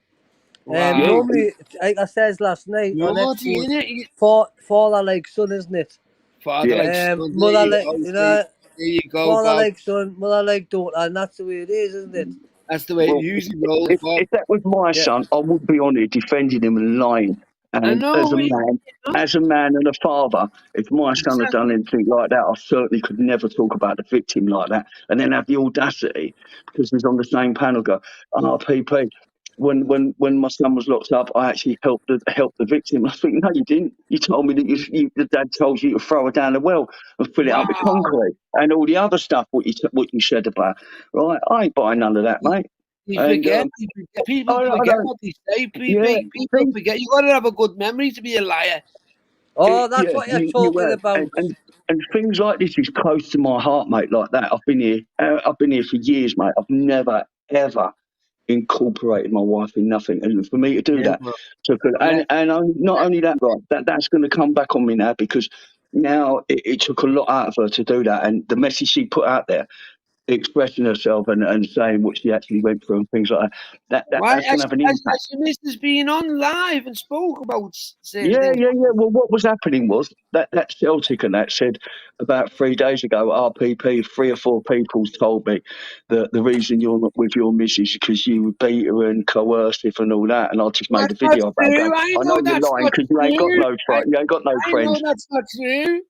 O: Normally, like I said last night on episode, father like son, isn't it?
N: Father like son,
O: mother like, you know.
N: there you go,
O: father
N: Bob.
O: like son, mother like daughter, and that's the way it is, isn't it?
N: That's the way it usually rolls, Bob.
A: If that was my son, I wouldn't be on here defending him and lying. And as a man and a father, if my son had done anything like that, I certainly could never talk about the victim like that. And then have the audacity, because he's on the same panel, go, RPP. When my son was locked up, I actually helped the victim. I think, no, you didn't. You told me that the dad told you to throw her down the well and fill it up with concrete and all the other stuff what you said about. Right, I ain't buying none of that, mate.
N: You forget. People forget what they say. People forget. You got to have a good memory to be a liar.
O: Oh, that's what you're talking about.
A: And things like this is close to my heart, mate. Like that, I've been here for years, mate. I've never ever incorporated my wife in nothing, and for me to do that took not only that, right, that's going to come back on me now, because now it took a lot out of her to do that, and the message she put out there, expressing herself and saying what she actually went through and things like that. That's going to have an impact.
N: Has your missus been on live and spoke about certain things?
A: Yeah. Well, what was happening was that Celtic and that said about 3 days ago, RPP, 3 or 4 people told me that the reason you're not with your missus is because you beat her and coercive and all that, and I just made a video about it. I know you're lying because you ain't got no friends. You ain't got no friends.
N: I know that's not true.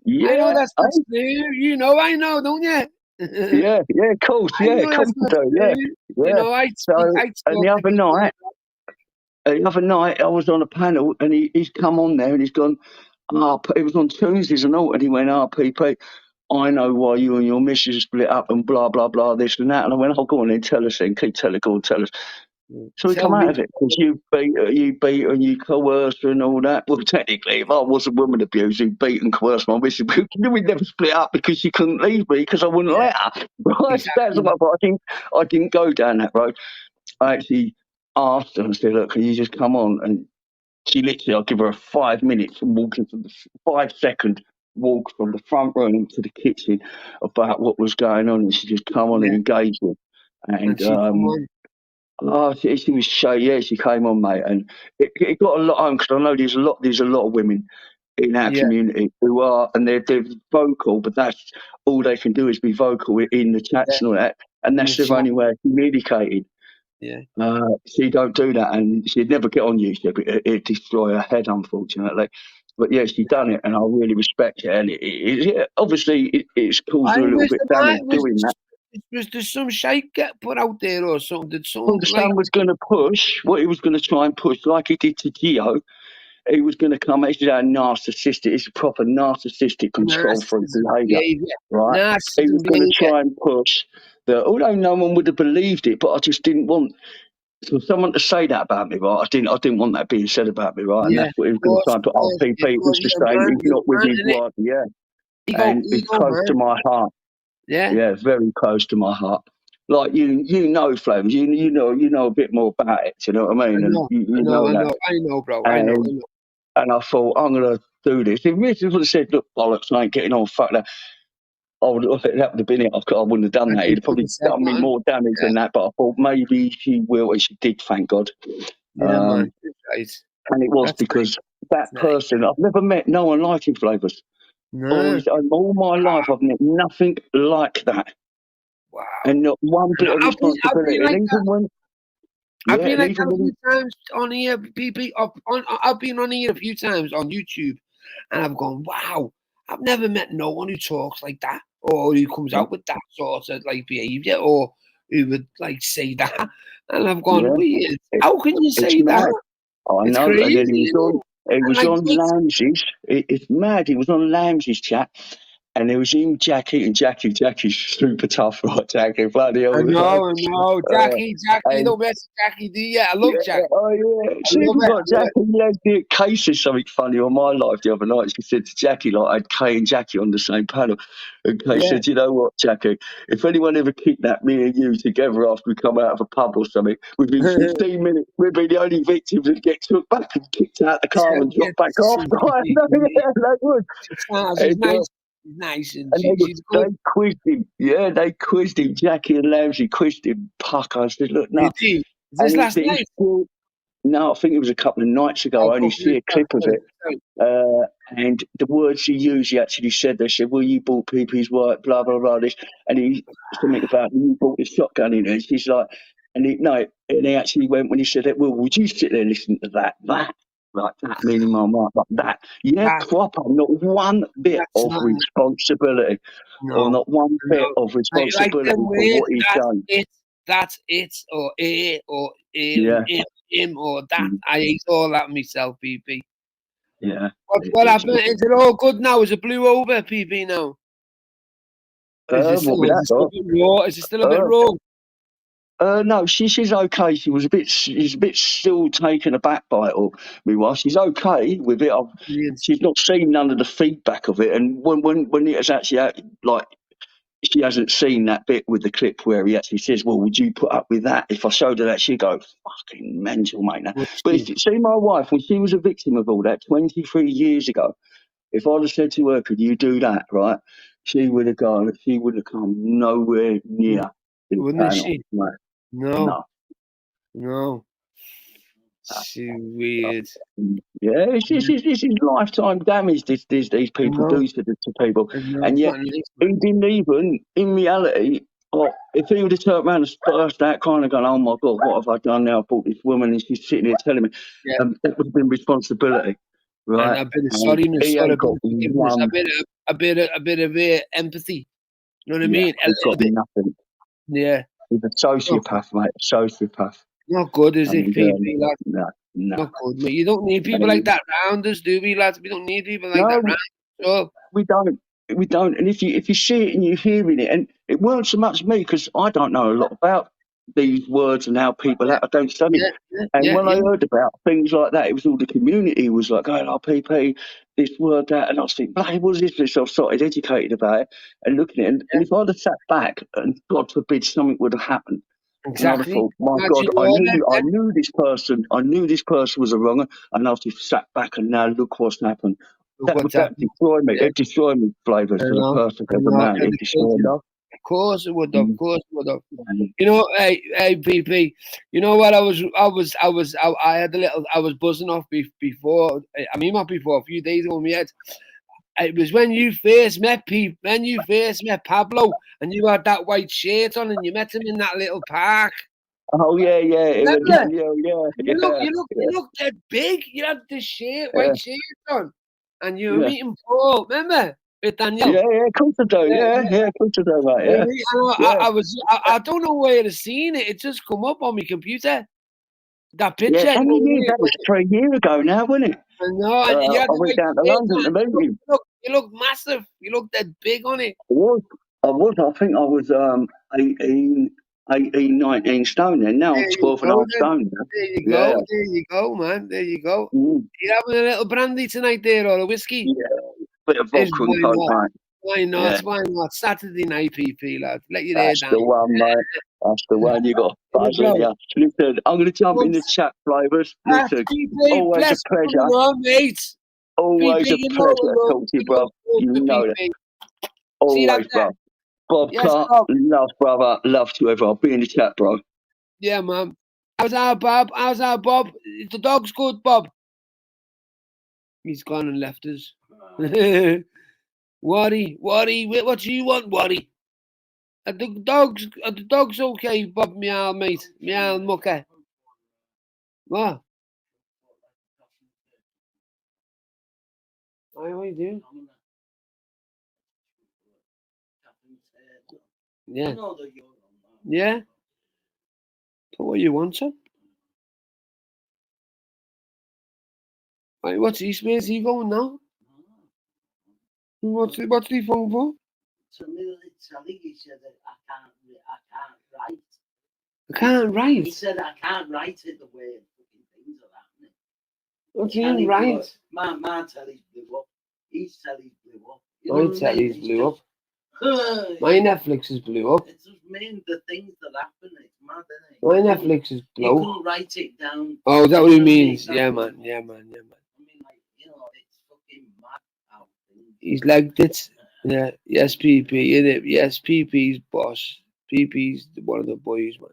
A: Yeah,
N: I know that's not true. You know, I know, don't you?
A: Yeah, of course, yeah, of course you do, yeah.
N: You know,
A: and the other night I was on a panel and he's come on there and he's gone, it was on Tuesdays and all, and he went, RPP, I know why you and your missus split up and blah, blah, blah, this and that. And I went, go on then, tell us then, keep telling, go on, tell us. So we come out of it because you beat her and you coerced her and all that. Well, technically, if I was a woman abuser who beat and coerced my missus, we'd never split up because she couldn't leave me because I wouldn't let her. Right? Exactly. That's what, but I didn't go down that road. I actually asked her and said, look, can you just come on? And she literally, I'll give her 5 minutes and walk into the 5-second walk from the front room to the kitchen about what was going on, and she just come on and engage with. And she was shy. Yeah, she came on, mate, and it got a lot on because I know there's a lot of women in our community who are, and they're vocal, but that's all they can do is be vocal in the chats and all that, and that's their only way of communicating.
N: Yeah.
A: She don't do that, and she'd never get on YouTube. It'd destroy her head, unfortunately. But yeah, she done it, and I really respect it. And obviously, it's caused her a little bit damage doing that.
N: Was there some shite get put out there or something? Did someone
A: the son was going to push what he was going to try and push, like he did to Gio. He was going to come. He's a narcissistic. It's a proper narcissistic control freak behaviour, right? He was going to try and push that. Although no one would have believed it, but I just didn't want someone to say that about me, right? I didn't want that being said about me, right? And that's what he was going to try and put. RPP was just saying he's not with his wife, and it's close to my heart. Yeah, very close to my heart. Like you know, Flames. You know a bit more about it. Do you know what I mean?
N: I know, bro. I know.
A: And I thought I'm gonna do this. If Richard would have said, "Look, bollocks, I ain't getting on. Fuck that," that would have been it. I wouldn't have done that. It'd probably done me more damage than that. But I thought maybe she will, and she did. Thank God.
N: Man.
A: And it was because that person I've never met no one like him, Flavors.
N: No.
A: All my life, I've met nothing like that.
N: Wow.
A: And not one bit of responsibility.
N: I've been like that a few times on here, I've been on here a few times on YouTube, and I've gone, wow, I've never met no one who talks like that, or who comes out with that sort of like behaviour, or who would like say that. And I've gone, weird. How can you say that?
A: I know.
N: Crazy,
A: and then he was on Lambs's. It's mad. He was on Lambs's chat, And there was him, Jackie, and Jackie's super tough, right? Jackie, bloody hell.
N: I know. Jackie, you
A: and
N: don't mess with Jackie, do you? I love
A: yeah,
N: Jackie.
A: oh yeah.
N: I
A: See,
N: love
A: we got
N: it.
A: Jackie. Yeah, Kay said something funny on my live the other night. She said to Jackie, like, I had Kay and Jackie on the same panel. And Kay said, you know what, Jackie, if anyone ever kidnapped me and you together after we come out of a pub or something, within 15 minutes, we'd be the only victims that get took back and kicked out the car and dropped back off. That would.
N: She's nice. She's nice, and
A: And
N: she's
A: they
N: good.
A: quizzed him. Yeah, they quizzed him. Jackie and Lamsey quizzed him. Puck. I said, look, no.
N: Is this last night?
A: No, I think it was a couple of nights ago. I only see a clip of it. And the words he used, he actually said, they said, well, you bought PP's wife, blah, blah, blah, this. And he, something about, you bought the shotgun in it. And she's like, and he actually went when he said that, well, would you sit there and listen to that? Like that, meaning my mind, like that. Yeah, proper, not one bit of responsibility.
N: No,
A: or not one bit of
N: like
A: responsibility for what he's done.
N: That's it, or it, or
A: Yeah.
N: him, or that. I hate all that myself, PP.
A: Yeah.
N: What happened? Is it all good now? Is it blew over, PP, now? Is it still a bit raw? Is it still a bit raw?
A: No, she's okay. She's a bit still taken aback by it all. Meanwhile, she's okay with it. She's not seen none of the feedback of it, and when it has actually like she hasn't seen that bit with the clip where he actually says, "Well, would you put up with that?" If I showed her that, she'd go, "Fucking mental, mate." Now. But if you see my wife when she was a victim of all that 23 years ago, if I'd have said to her, "Could you do that?" Right, she would have gone. She would have come nowhere near.
N: Wouldn't she?
A: Right.
N: No. She weird.
A: Yeah, this is lifetime damage. These people do to people, and yet he didn't even. In reality, if he would have turned around and burst out crying and gone, "Oh my God, what have I done now? I bought this woman and she's sitting here telling me," that would have been responsibility, right?
N: And a bit of sorriness,
A: a
N: bit of empathy. You know what I mean?
A: He's got nothing.
N: Yeah.
A: He's a sociopath, mate. A sociopath.
N: Not good, is it, PP?
A: No.
N: Not good, mate. You don't need people like that round us, do we, lads? We don't need people like that round us.
A: We don't. And if you see it and you're hearing it, and it weren't so much me because I don't know a lot about these words and how people act. I don't study. And when I heard about things like that, it was all the community was like, "Oh, PP, this word, that," and I was thinking, "Bloody, what is this?" So I started educated about it and looking at it. And if I'd have sat back and God forbid something would have happened.
N: Exactly.
A: And I thought, my God, I knew this person. I knew this person was a wronger, and I've just sat back and now look what's happened. That destroyed me. It destroyed me, Flavours, as a person, as a man. It destroyed me.
N: Of course it would have. Of course it would have. You know, hey, PP. You know what? I had a little. I was buzzing off before. I mean, not before. A few days ago, me head. It was when you first met Pablo, and you had that white shirt on, and you met him in that little park.
A: Oh yeah.
N: You look that big. You had this white shirt on, and you were meeting Paul. Remember with Daniel?
A: Yeah, of course I do. Yeah, of course I do, mate. Yeah.
N: I don't know where to seen it. It just come up on my computer. That picture.
A: Yeah, that was 3 years ago now, wasn't it?
N: I know.
A: I went down to London to meet him.
N: You look massive. You look that big on it.
A: I was. I think I was 18, 19 stone then. Now I'm 12 and a half stone.
N: There you go. There you go, man. There you go. You having a little brandy tonight there or a whiskey?
A: Yeah. Bit of vodka and coke, mate.
N: Why not? Yeah. Why not? Saturday night, PP, lad. Let your
A: hair down. That's the one, mate. That's the one. You got buzz on you. Listen, I'm going to jump in the chat, Flavours. Listen, always a pleasure.
N: Mate.
A: Always a pleasure to talk to you, bro. You know that. Always, bro. Bob Clark, love, brother. Love to everyone. I'll be in the chat, bro.
N: Yeah, man. How's our Bob? The dog's good, Bob. He's gone and left us. Waddy, what do you want, Waddy? The dog's okay, Bob, meow, mate. Meow, mucker. What? What you do? Yeah. Yeah? Put what you want, son. Right, where's he going now? What's the phone for?
P: Somebody telling he said that I can't write.
N: I can't write.
P: He said I can't write it the way fucking things are happening.
N: What do you mean write?
P: My telly's blew up. His telly's blew up. You
N: My
P: know what I mean?
N: telly's blew up. My Netflix is blew up.
P: It's just mean the things that happen. It's mad, isn't it?
N: My Netflix is
P: You
N: blow.
P: couldn't write it down.
N: Oh, is that what he means? Yeah, man. Yeah, man. Yeah, man.
P: I mean, like, you know, it's fucking mad how things.
N: He's like it. Yeah. Yes, PP. Innit? Yes, PP's boss. PP's one of the boys, man.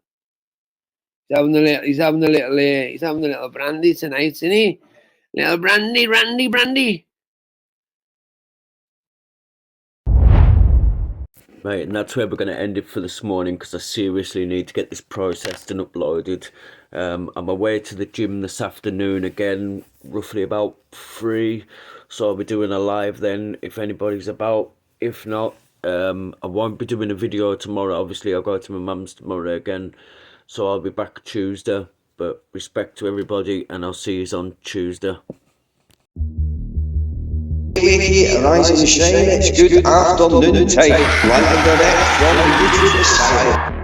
N: He's having a little brandy tonight, isn't he? Little brandy.
B: Right, and that's where we're going to end it for this morning, because I seriously need to get this processed and uploaded. I'm away to the gym this afternoon again, roughly about 3, so I'll be doing a live then if anybody's about. If not, I won't be doing a video tomorrow. Obviously I'll go to my mum's tomorrow again, so I'll be back Tuesday. But respect to everybody, and I'll see you on Tuesday.
Q: Rising Shane, it's good afternoon time. Live and direct from the YouTube side.